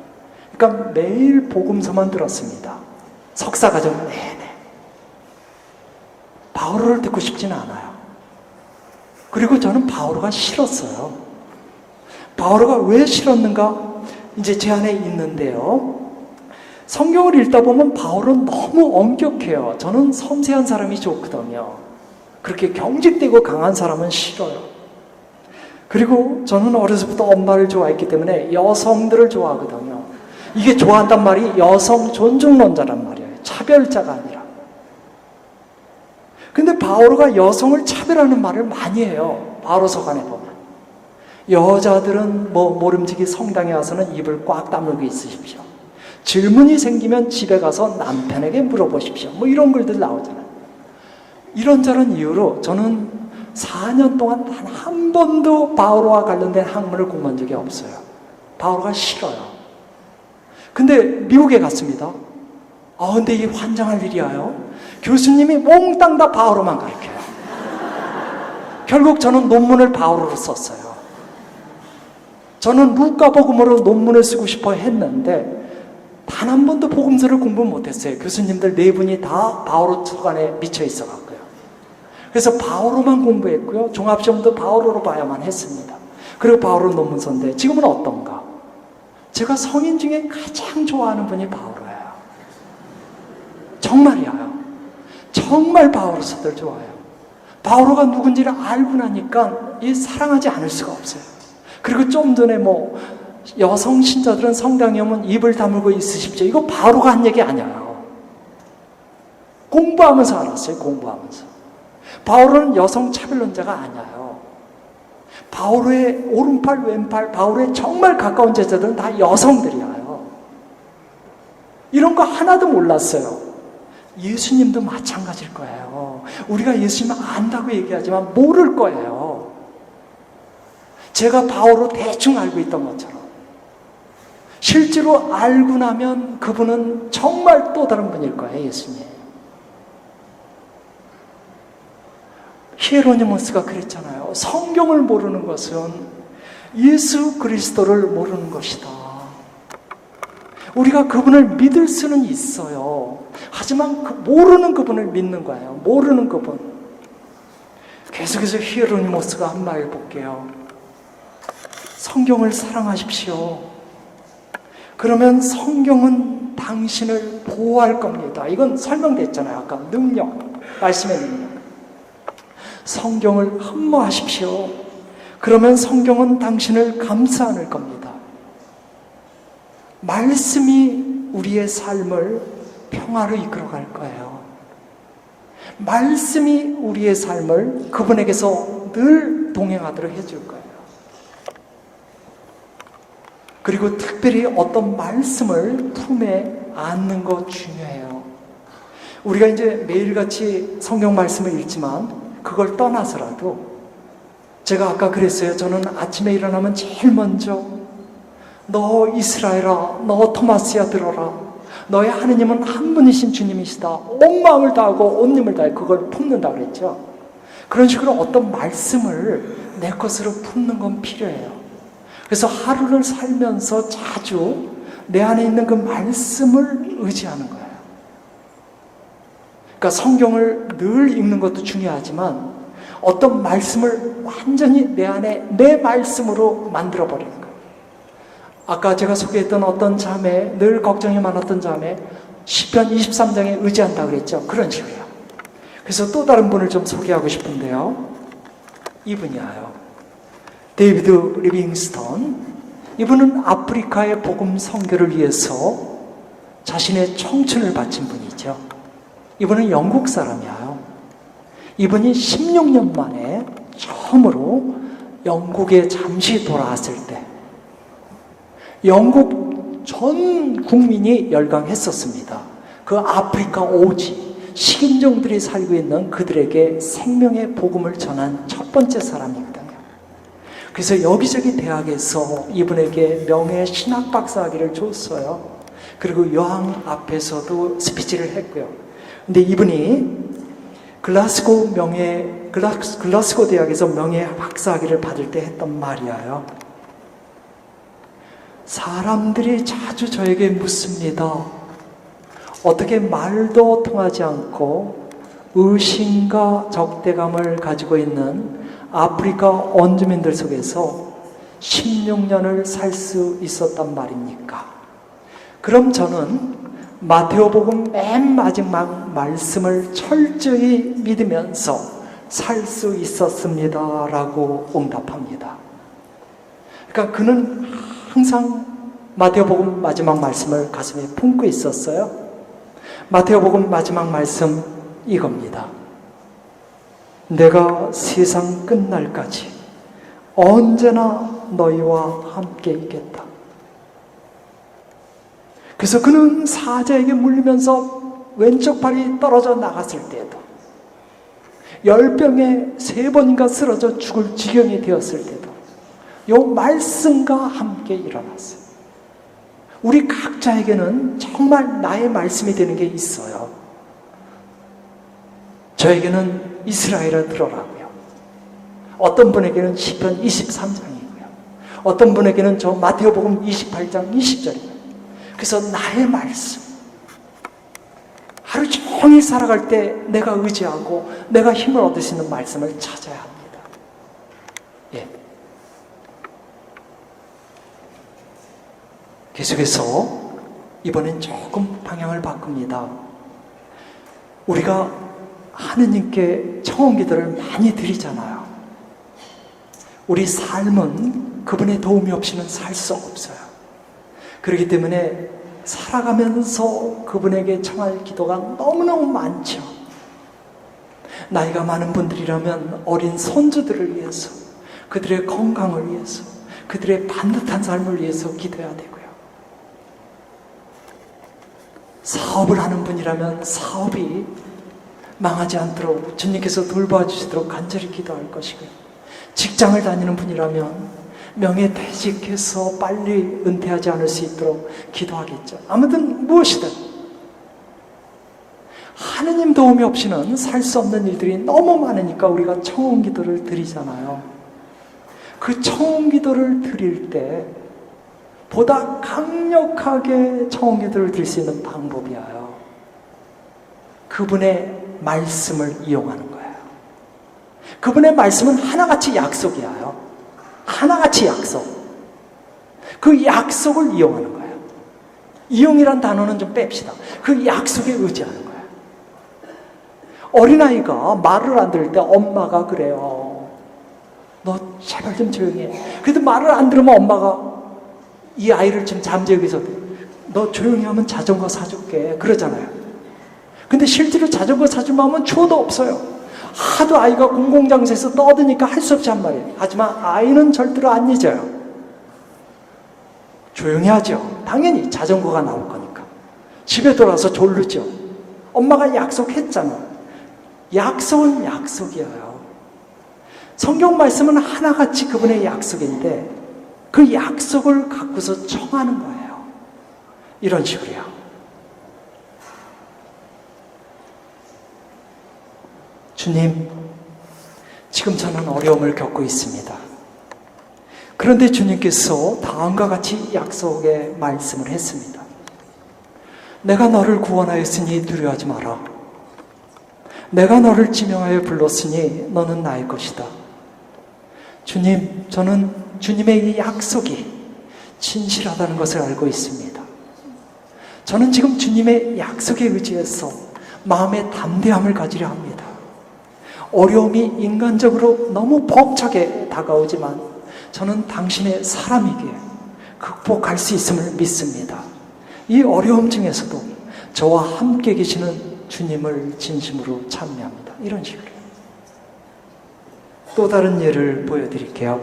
그러니까 매일 복음서만 들었습니다. 석사과정 내내. 바오로를 듣고 싶지는 않아요. 그리고 저는 바오로가 싫었어요. 바오로가 왜 싫었는가? 이제 제 안에 있는데요, 성경을 읽다 보면 바오로는 너무 엄격해요. 저는 섬세한 사람이 좋거든요. 그렇게 경직되고 강한 사람은 싫어요. 그리고 저는 어려서부터 엄마를 좋아했기 때문에 여성들을 좋아하거든요. 이게 좋아한단 말이 여성 존중론자란 말이에요. 차별자가 아니라. 근데 바오로가 여성을 차별하는 말을 많이 해요. 바오로서관에 보면. 여자들은 모름지기 성당에 와서는 입을 꽉 다물고 있으십시오. 질문이 생기면 집에 가서 남편에게 물어보십시오. 이런 글들 나오잖아요. 이런저런 이유로 저는 4년 동안 단 한 번도 바오로와 관련된 학문을 공부한 적이 없어요. 바오로가 싫어요. 근데 미국에 갔습니다. 근데 이게 환장할 일이에요. 교수님이 몽땅 다 바오로만 가르쳐요. 결국 저는 논문을 바오로로 썼어요. 저는 루카복음으로 논문을 쓰고 싶어 했는데 단 한 번도 복음서를 공부 못했어요. 교수님들 4분이 다 바오로 서간에 미쳐 있어갖고요. 그래서 바오로만 공부했고요. 종합시험도 바오로로 봐야만 했습니다. 그리고 바오로 논문 썼는데 지금은 어떤가? 제가 성인 중에 가장 좋아하는 분이 바오로예요. 정말이에요. 정말 바오로서들 좋아요. 바오로가 누군지를 알고 나니까 사랑하지 않을 수가 없어요. 그리고 좀 전에 여성 신자들은 성당에 오면 입을 다물고 있으십시오. 이거 바오로가 한 얘기 아니에요. 공부하면서 알았어요. 공부하면서. 바오로는 여성 차별론자가 아니에요. 바오로의 오른팔 왼팔, 바오로의 정말 가까운 제자들은 다 여성들이에요. 이런 거 하나도 몰랐어요. 예수님도 마찬가지일 거예요. 우리가 예수님을 안다고 얘기하지만 모를 거예요. 제가 바오로 대충 알고 있던 것처럼. 실제로 알고 나면 그분은 정말 또 다른 분일 거예요, 예수님. 히에로니모스가 그랬잖아요. 성경을 모르는 것은 예수 그리스도를 모르는 것이다. 우리가 그분을 믿을 수는 있어요. 하지만 모르는 그분을 믿는 거예요. 모르는 그분. 계속해서 히에로니모스가 한 말 볼게요. 성경을 사랑하십시오. 그러면 성경은 당신을 보호할 겁니다. 이건 설명됐잖아요. 아까 능력, 말씀의 능력. 성경을 흠모하십시오. 그러면 성경은 당신을 감싸 안을 겁니다. 말씀이 우리의 삶을 평화로 이끌어갈 거예요. 말씀이 우리의 삶을 그분에게서 늘 동행하도록 해줄 거예요. 그리고 특별히 어떤 말씀을 품에 안는 것 중요해요. 우리가 이제 매일같이 성경 말씀을 읽지만 그걸 떠나서라도 제가 아까 그랬어요. 저는 아침에 일어나면 제일 먼저 너 이스라엘아, 너 토마스야 들어라. 너의 하느님은 한 분이신 주님이시다. 온 마음을 다하고 온 힘을 다해 그걸 품는다 그랬죠. 그런 식으로 어떤 말씀을 내 것으로 품는 건 필요해요. 그래서 하루를 살면서 자주 내 안에 있는 그 말씀을 의지하는 거예요. 그러니까 성경을 늘 읽는 것도 중요하지만 어떤 말씀을 완전히 내 안에 내 말씀으로 만들어버리는 거예요. 아까 제가 소개했던 어떤 자매, 늘 걱정이 많았던 자매, 시편 23장에 의지한다고 그랬죠. 그런 식이에요. 그래서 또 다른 분을 좀 소개하고 싶은데요. 이분이에요. 데이비드 리빙스턴. 이분은 아프리카의 복음 선교를 위해서 자신의 청춘을 바친 분이죠. 이분은 영국 사람이에요. 이분이 16년 만에 처음으로 영국에 잠시 돌아왔을 때 영국 전 국민이 열광했었습니다. 그 아프리카 오지, 식인종들이 살고 있는 그들에게 생명의 복음을 전한 첫 번째 사람이거든요. 그래서 여기저기 대학에서 이분에게 명예 신학 박사학위를 줬어요. 그리고 여왕 앞에서도 스피치를 했고요. 근데 이분이 글라스고 대학에서 명예 박사학위를 받을 때 했던 말이에요. 사람들이 자주 저에게 묻습니다. 어떻게 말도 통하지 않고 의심과 적대감을 가지고 있는 아프리카 원주민들 속에서 16년을 살 수 있었단 말입니까? 그럼 저는 마테오복음 맨 마지막 말씀을 철저히 믿으면서 살 수 있었습니다 라고 응답합니다. 그러니까 그는 항상 마테오복음 마지막 말씀을 가슴에 품고 있었어요. 마테오복음 마지막 말씀 이겁니다. 내가 세상 끝날까지 언제나 너희와 함께 있겠다. 그래서 그는 사자에게 물리면서 왼쪽 발이 떨어져 나갔을 때에도, 열병에 3번인가 쓰러져 죽을 지경이 되었을 때도 이 말씀과 함께 일어났어요. 우리 각자에게는 정말 나의 말씀이 되는 게 있어요. 저에게는 이스라엘아 들어라고요. 어떤 분에게는 시편 23장이고요. 어떤 분에게는 저 마태복음 28장 20절이고요. 그래서 나의 말씀, 하루 종일 살아갈 때 내가 의지하고 내가 힘을 얻을 수 있는 말씀을 찾아야 합니다. 예. 계속해서 이번엔 조금 방향을 바꿉니다. 우리가 하느님께 청원 기도를 많이 드리잖아요. 우리 삶은 그분의 도움이 없이는 살 수 없어요. 그렇기 때문에 살아가면서 그분에게 청할 기도가 너무너무 많죠. 나이가 많은 분들이라면 어린 손주들을 위해서, 그들의 건강을 위해서, 그들의 반듯한 삶을 위해서 기도해야 되고요. 사업을 하는 분이라면 사업이 망하지 않도록 주님께서 돌봐주시도록 간절히 기도할 것이고, 직장을 다니는 분이라면 명예퇴직해서 빨리 은퇴하지 않을 수 있도록 기도하겠죠. 아무튼 무엇이든 하느님 도움이 없이는 살 수 없는 일들이 너무 많으니까 우리가 청혼 기도를 드리잖아요. 그 청혼 기도를 드릴 때 보다 강력하게 청혼 기도를 드릴 수 있는 방법이에요. 그분의 말씀을 이용하는 거예요. 그분의 말씀은 하나같이 약속이에요. 하나같이 약속. 그 약속을 이용하는 거예요. 이용이란 단어는 좀 뺍시다. 그 약속에 의지하는 거예요. 어린아이가 말을 안 들을 때 엄마가 그래요. 너 제발 좀 조용히 해. 그래도 말을 안 들으면 엄마가 이 아이를 좀 잠재우기 위해서 너 조용히 하면 자전거 사줄게 그러잖아요. 근데 실제로 자전거 사주면 하면 추워도 없어요. 하도 아이가 공공장소에서 떠드니까 할 수 없이 한 말이에요. 하지만 아이는 절대로 안 잊어요. 조용히 하죠. 당연히 자전거가 나올 거니까. 집에 돌아서 졸르죠. 엄마가 약속했잖아. 약속은 약속이에요. 성경 말씀은 하나같이 그분의 약속인데 그 약속을 갖고서 청하는 거예요. 이런 식으로요. 주님, 지금 저는 어려움을 겪고 있습니다. 그런데 주님께서 다음과 같이 약속의 말씀을 했습니다. 내가 너를 구원하였으니 두려워하지 마라. 내가 너를 지명하여 불렀으니 너는 나의 것이다. 주님, 저는 주님의 이 약속이 진실하다는 것을 알고 있습니다. 저는 지금 주님의 약속에 의지해서 마음의 담대함을 가지려 합니다. 어려움이 인간적으로 너무 벅차게 다가오지만 저는 당신의 사람이기에 극복할 수 있음을 믿습니다. 이 어려움 중에서도 저와 함께 계시는 주님을 진심으로 찬미합니다. 이런 식으로. 또 다른 예를 보여드릴게요.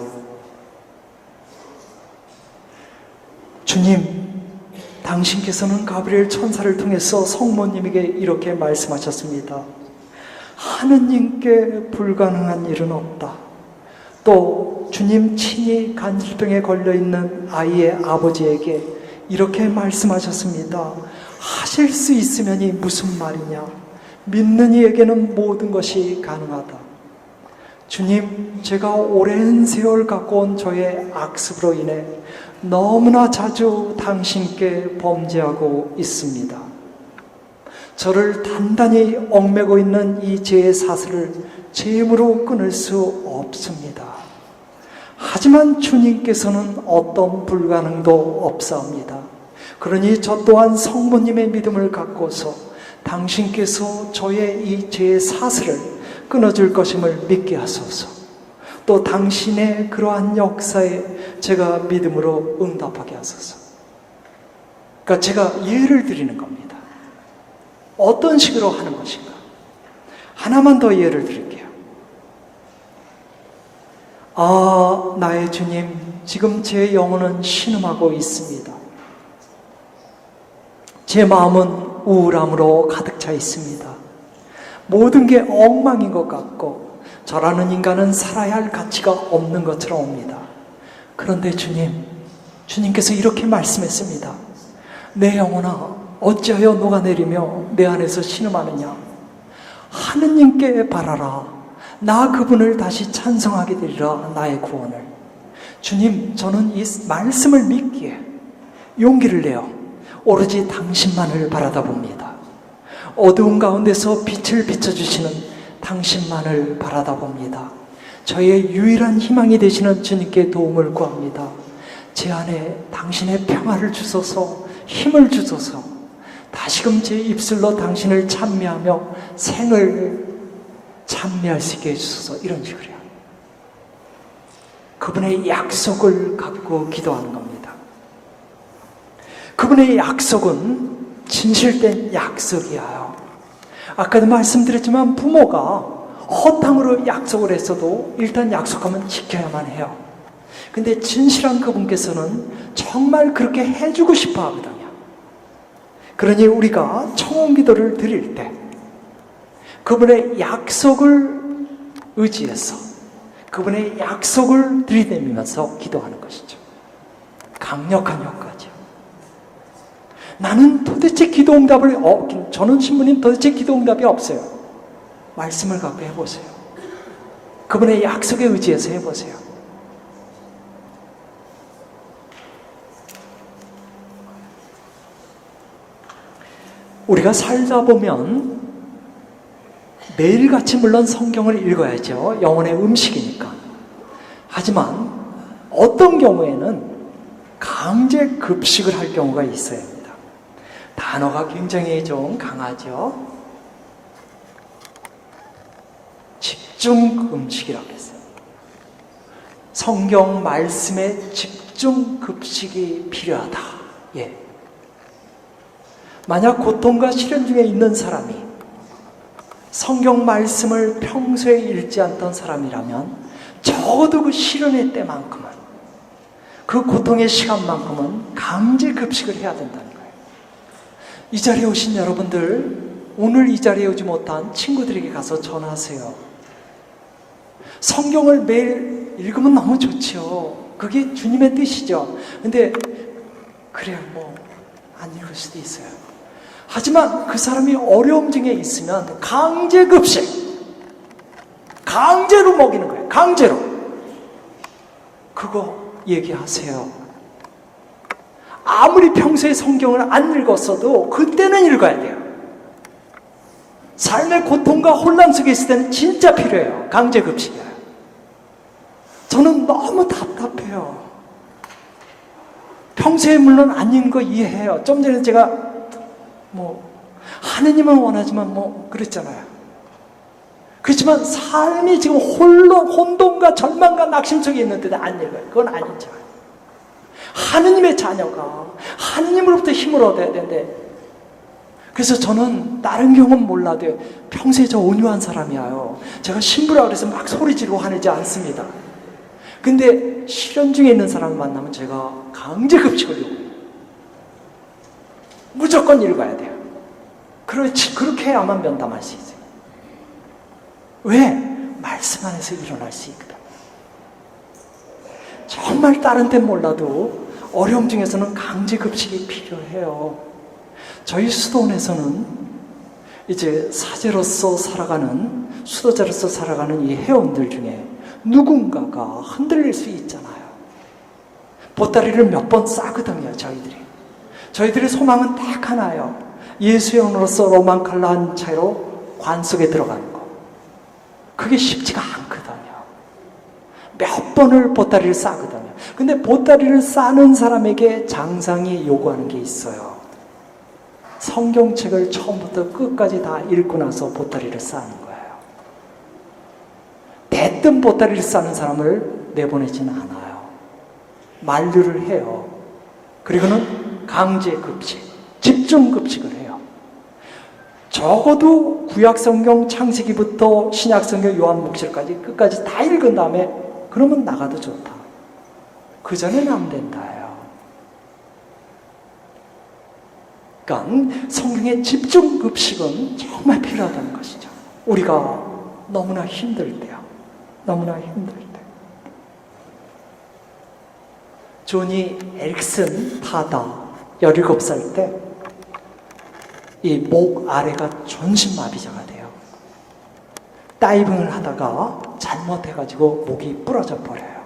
주님, 당신께서는 가브리엘 천사를 통해서 성모님에게 이렇게 말씀하셨습니다. 하느님께 불가능한 일은 없다. 또 주님 친히 간질병에 걸려있는 아이의 아버지에게 이렇게 말씀하셨습니다. 하실 수 있으면이 무슨 말이냐. 믿는 이에게는 모든 것이 가능하다. 주님, 제가 오랜 세월 갖고 온 저의 악습으로 인해 너무나 자주 당신께 범죄하고 있습니다. 저를 단단히 얽매고 있는 이 죄의 사슬을 제 힘으로 끊을 수 없습니다. 하지만 주님께서는 어떤 불가능도 없사옵니다. 그러니 저 또한 성모님의 믿음을 갖고서 당신께서 저의 이 죄의 사슬을 끊어줄 것임을 믿게 하소서. 또 당신의 그러한 역사에 제가 믿음으로 응답하게 하소서. 그러니까 제가 예를 드리는 겁니다. 어떤 식으로 하는 것인가? 하나만 더 예를 드릴게요. 나의 주님, 지금 제 영혼은 신음하고 있습니다. 제 마음은 우울함으로 가득 차 있습니다. 모든 게 엉망인 것 같고 저라는 인간은 살아야 할 가치가 없는 것처럼 옵니다. 그런데 주님께서 이렇게 말씀했습니다. 내 영혼아, 어찌하여 녹아내리며 내 안에서 신음하느냐. 하느님께 바라라. 나 그분을 다시 찬송하게 되리라. 나의 구원을. 주님, 저는 이 말씀을 믿기에 용기를 내어 오로지 당신만을 바라다 봅니다. 어두운 가운데서 빛을 비춰주시는 당신만을 바라다 봅니다. 저의 유일한 희망이 되시는 주님께 도움을 구합니다. 제 안에 당신의 평화를 주소서, 힘을 주소서. 다시금 제 입술로 당신을 찬미하며 생을 찬미할 수 있게 해주소서. 이런 식으로요. 그분의 약속을 갖고 기도하는 겁니다. 그분의 약속은 진실된 약속이에요. 아까도 말씀드렸지만 부모가 허탕으로 약속을 했어도 일단 약속하면 지켜야만 해요. 근데 진실한 그분께서는 정말 그렇게 해주고 싶어 하거든요. 그러니 우리가 청혼기도를 드릴 때 그분의 약속을 의지해서 그분의 약속을 들이대면서 기도하는 것이죠. 강력한 효과죠. 나는 도대체 기도응답을 저는 신부님 도대체 기도응답이 없어요. 말씀을 갖고 해보세요. 그분의 약속에 의지해서 해보세요. 우리가 살다 보면 매일같이 물론 성경을 읽어야죠. 영혼의 음식이니까. 하지만 어떤 경우에는 강제 급식을 할 경우가 있어야 합니다. 단어가 굉장히 좀 강하죠. 집중 금식이라고 했어요. 성경 말씀에 집중 급식이 필요하다. 예. 만약 고통과 시련 중에 있는 사람이 성경 말씀을 평소에 읽지 않던 사람이라면 적어도 그 시련의 때만큼은 그 고통의 시간만큼은 강제 급식을 해야 된다는 거예요. 이 자리에 오신 여러분들, 오늘 이 자리에 오지 못한 친구들에게 가서 전하세요. 성경을 매일 읽으면 너무 좋죠. 그게 주님의 뜻이죠. 근데 그래요, 안 읽을 수도 있어요. 하지만 그 사람이 어려움 중에 있으면 강제 급식, 강제로 먹이는 거예요. 강제로. 그거 얘기하세요. 아무리 평소에 성경을 안 읽었어도 그때는 읽어야 돼요. 삶의 고통과 혼란 속에 있을 때는 진짜 필요해요. 강제 급식이에요. 저는 너무 답답해요. 평소에 물론 안 읽는 거 이해해요. 좀 전에 제가 하느님은 원하지만 그랬잖아요. 그렇지만 삶이 지금 혼돈과 절망과 낙심 속에 있는데도 안 읽어요. 그건 아니죠. 하느님의 자녀가 하느님으로부터 힘을 얻어야 되는데, 그래서 저는 다른 경우는 몰라도 평소에 저 온유한 사람이에요. 제가 신부라 그래서 막 소리 지르고 화내지 않습니다. 근데 시련 중에 있는 사람을 만나면 제가 강제 급식을 요구해요. 무조건 읽어야 돼요. 그렇지, 그렇게 해야만 면담할 수 있어요. 왜? 말씀 안에서 일어날 수 있거든. 정말 다른 데는 몰라도 어려움 중에서는 강제 급식이 필요해요. 저희 수도원에서는 이제 사제로서 살아가는, 수도자로서 살아가는 이 회원들 중에 누군가가 흔들릴 수 있잖아요. 보따리를 몇 번 싸거든요, 저희들의 소망은 딱 하나예요. 예수의 영으로서 로만 칼라 한 채로 관 속에 들어가는 거. 그게 쉽지가 않거든요. 몇 번을 보따리를 싸거든요. 근데 보따리를 싸는 사람에게 장상이 요구하는 게 있어요. 성경책을 처음부터 끝까지 다 읽고 나서 보따리를 싸는 거예요. 대뜸 보따리를 싸는 사람을 내보내지는 않아요. 만류를 해요. 그리고는 강제급식, 집중급식을 해요. 적어도 구약성경 창세기부터 신약성경 요한복음까지 끝까지 다 읽은 다음에 그러면 나가도 좋다. 그전에는 안 된다요. 그러니까 성경의 집중급식은 정말 필요하다는 것이죠. 우리가 너무나 힘들 때요. 너무나 힘들 때. 조니 에릭슨 타다 17살 때 이 목 아래가 전신마비자가 돼요. 다이빙을 하다가 잘못해가지고 목이 부러져 버려요.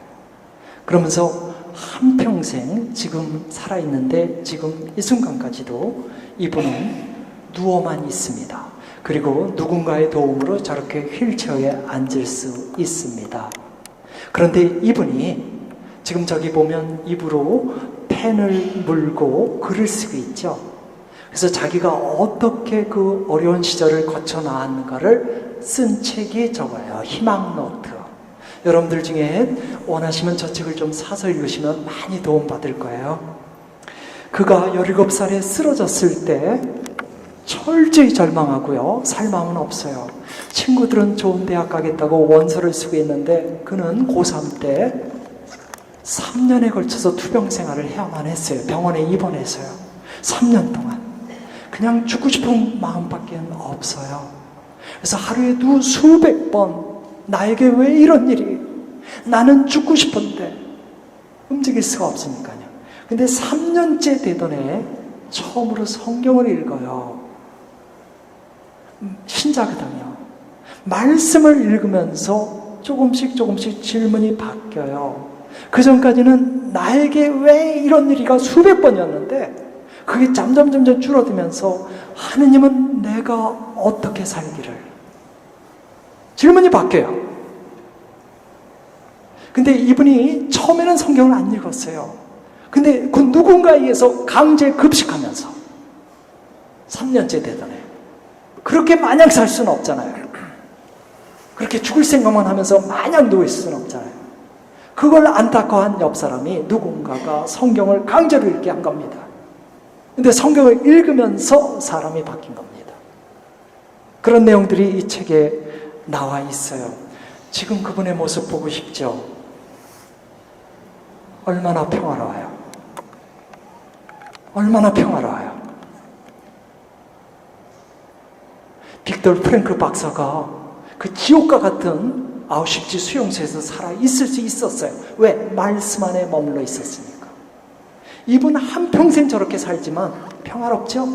그러면서 한평생 지금 살아있는데 지금 이 순간까지도 이분은 누워만 있습니다. 그리고 누군가의 도움으로 저렇게 휠체어에 앉을 수 있습니다. 그런데 이분이 지금 저기 보면 입으로 펜을 물고 글을 쓰고 있죠. 그래서 자기가 어떻게 그 어려운 시절을 거쳐 나왔는가를 쓴 책이 저거예요. 희망노트. 여러분들 중에 원하시면 저 책을 좀 사서 읽으시면 많이 도움받을 거예요. 그가 17살에 쓰러졌을 때 철저히 절망하고요. 살 마음은 없어요. 친구들은 좋은 대학 가겠다고 원서를 쓰고 있는데 그는 고3 때 3년에 걸쳐서 투병 생활을 해야만 했어요. 병원에 입원해서요. 3년 동안. 그냥 죽고 싶은 마음밖에 없어요. 그래서 하루에도 수백 번 나에게 왜 이런 일이, 나는 죽고 싶은데 움직일 수가 없으니까요. 근데 3년째 되던 해 처음으로 성경을 읽어요. 신자거든요. 말씀을 읽으면서 조금씩 질문이 바뀌어요. 그 전까지는 나에게 왜 이런 일이가 수백 번이었는데 그게 점점 줄어들면서 하느님은 내가 어떻게 살기를, 질문이 바뀌어요. 근데 이분이 처음에는 성경을 안 읽었어요. 근데 그 누군가에 의해서 강제 급식하면서 3년째 되던 해, 그렇게 마냥 살 수는 없잖아요. 그렇게 죽을 생각만 하면서 마냥 누워있을 수는 없잖아요. 그걸 안타까워한 옆 사람이 누군가가 성경을 강제로 읽게 한 겁니다. 근데 성경을 읽으면서 사람이 바뀐 겁니다. 그런 내용들이 이 책에 나와 있어요. 지금 그분의 모습 보고 싶죠? 얼마나 평화로워요. 얼마나 평화로워요. 빅토르 프랭클 박사가 그 지옥과 같은 아우슈비츠 수용소에서 살아 있을 수 있었어요. 왜? 말씀 안에 머물러 있었으니까. 이분 한평생 저렇게 살지만 평화롭죠?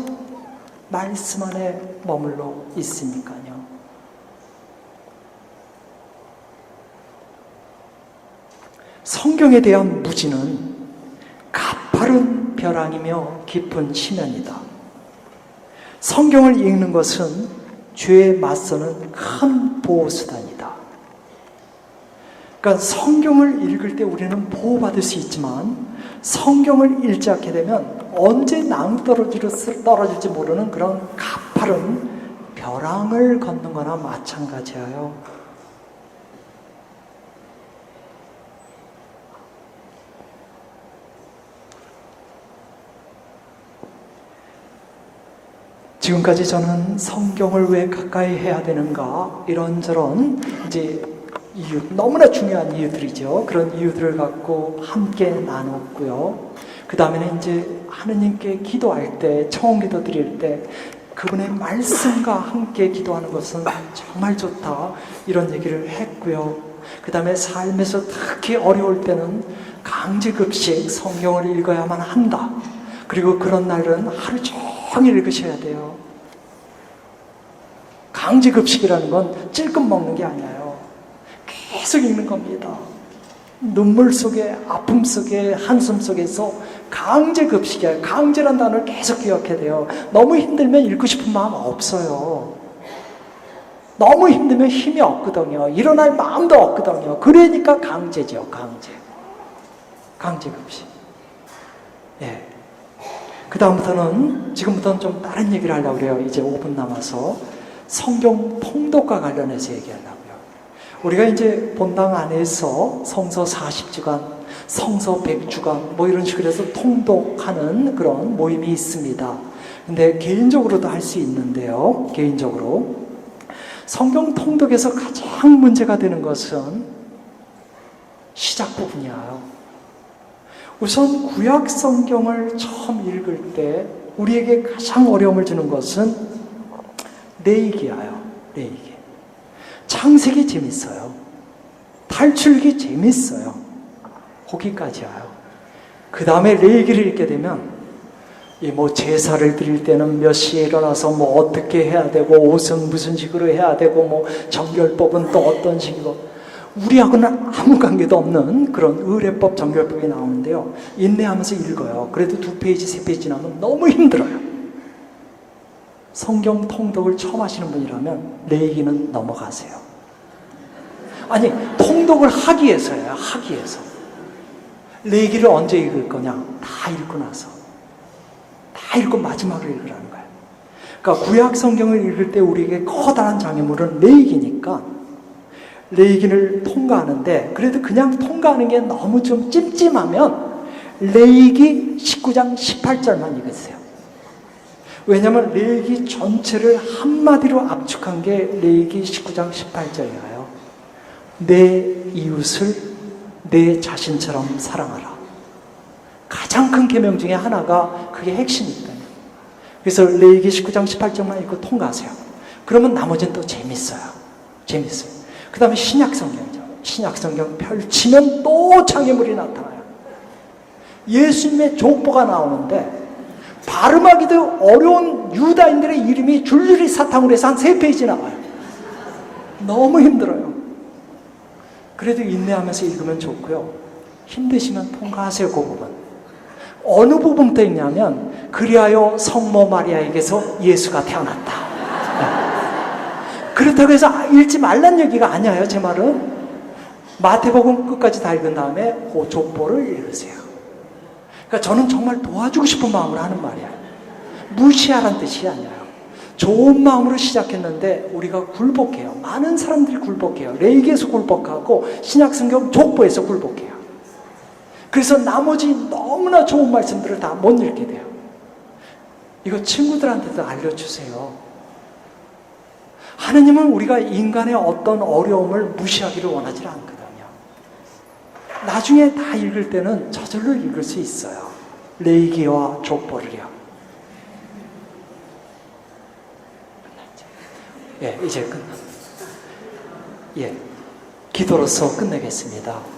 말씀 안에 머물러 있으니까요. 성경에 대한 무지는 가파른 벼랑이며 깊은 심연이다. 성경을 읽는 것은 죄에 맞서는 큰 보호수단이다. 그러니까 성경을 읽을 때 우리는 보호받을 수 있지만 성경을 읽지 않게 되면 언제 낭떠러질지 모르는 그런 가파른 벼랑을 걷는 거나 마찬가지예요. 지금까지 저는 성경을 왜 가까이 해야 되는가, 이런저런 이제 이유, 너무나 중요한 이유들이죠. 그런 이유들을 갖고 함께 나눴고요. 그 다음에는 이제 하느님께 기도할 때, 청원기도 드릴 때 그분의 말씀과 함께 기도하는 것은 정말 좋다, 이런 얘기를 했고요. 그 다음에 삶에서 특히 어려울 때는 강제급식 성경을 읽어야만 한다. 그리고 그런 날은 하루 종일 읽으셔야 돼요. 강제급식이라는 건 찔끔 먹는 게 아니에요. 계속 읽는 겁니다. 눈물 속에, 아픔 속에, 한숨 속에서 강제급식이에요. 강제란 단어를 계속 기억해야 돼요. 너무 힘들면 읽고 싶은 마음 없어요. 너무 힘들면 힘이 없거든요. 일어날 마음도 없거든요. 그러니까 강제죠. 강제급식. 예. 그 다음부터는, 지금부터는 좀 다른 얘기를 하려고 그래요. 이제 5분 남아서 성경 통독과 관련해서 얘기하려고요. 우리가 이제 본당 안에서 성서 40주간, 성서 100주간 뭐 이런 식으로 해서 통독하는 그런 모임이 있습니다. 근데 개인적으로도 할 수 있는데요. 개인적으로 성경 통독에서 가장 문제가 되는 것은 시작 부분이에요. 우선 구약 성경을 처음 읽을 때 우리에게 가장 어려움을 주는 것은 레위기예요. 레위기. 창세기 재밌어요. 탈출기 재밌어요. 거기까지예요. 그 다음에 레위기를 읽게 되면 이 뭐 제사를 드릴 때는 몇 시에 일어나서 뭐 어떻게 해야 되고, 옷은 무슨 식으로 해야 되고, 뭐 정결법은 또 어떤 식이고, 우리하고는 아무 관계도 없는 그런 의례법, 정결법이 나오는데요. 인내하면서 읽어요. 그래도 2페이지, 3페이지 지나면 너무 힘들어요. 성경 통독을 처음 하시는 분이라면 레위기는 넘어가세요. 아니, 통독을 하기 위해서예요. 하기 위해서. 레위기를 언제 읽을 거냐? 다 읽고 나서. 다 읽고 마지막으로 읽으라는 거예요. 그러니까 구약 성경을 읽을 때 우리에게 커다란 장애물은 레위기니까 레위기를 통과하는데, 그래도 그냥 통과하는 게 너무 좀 찜찜하면 레위기 19장 18절만 읽으세요. 왜냐하면 레위기 전체를 한마디로 압축한 게 레위기 19장 18절이에요. 내 이웃을 내 자신처럼 사랑하라. 가장 큰 계명 중에 하나가 그게 핵심이니까요. 그래서 레위기 19장 18절만 읽고 통과하세요. 그러면 나머지는 또 재밌어요. 재밌어요. 그 다음에 신약성경이죠. 신약성경 펼치면 또 장애물이 나타나요. 예수님의 족보가 나오는데 발음하기도 어려운 유다인들의 이름이 줄줄이 사탕으로 해서 한 3페이지 나와요. 너무 힘들어요. 그래도 인내하면서 읽으면 좋고요. 힘드시면 통과하세요. 그 부분. 어느 부분부터 있냐면 그리하여 성모 마리아에게서 예수가 태어났다. 그렇다고 해서 읽지 말란 얘기가 아니에요. 제 말은 마태복음 끝까지 다 읽은 다음에 그 족보를 읽으세요. 그러니까 저는 정말 도와주고 싶은 마음으로 하는 말이에요. 무시하라는 뜻이 아니에요. 좋은 마음으로 시작했는데 우리가 굴복해요. 많은 사람들이 굴복해요. 레위기에서 굴복하고 신약성경 족보에서 굴복해요. 그래서 나머지 너무나 좋은 말씀들을 다 못 읽게 돼요. 이거 친구들한테도 알려주세요. 하느님은 우리가 인간의 어떤 어려움을 무시하기를 원하지 않거든요. 나중에 다 읽을 때는 저절로 읽을 수 있어요. 레위기와 족보를요. 예, 이제 끝났습니다. 예, 기도로서 끝내겠습니다.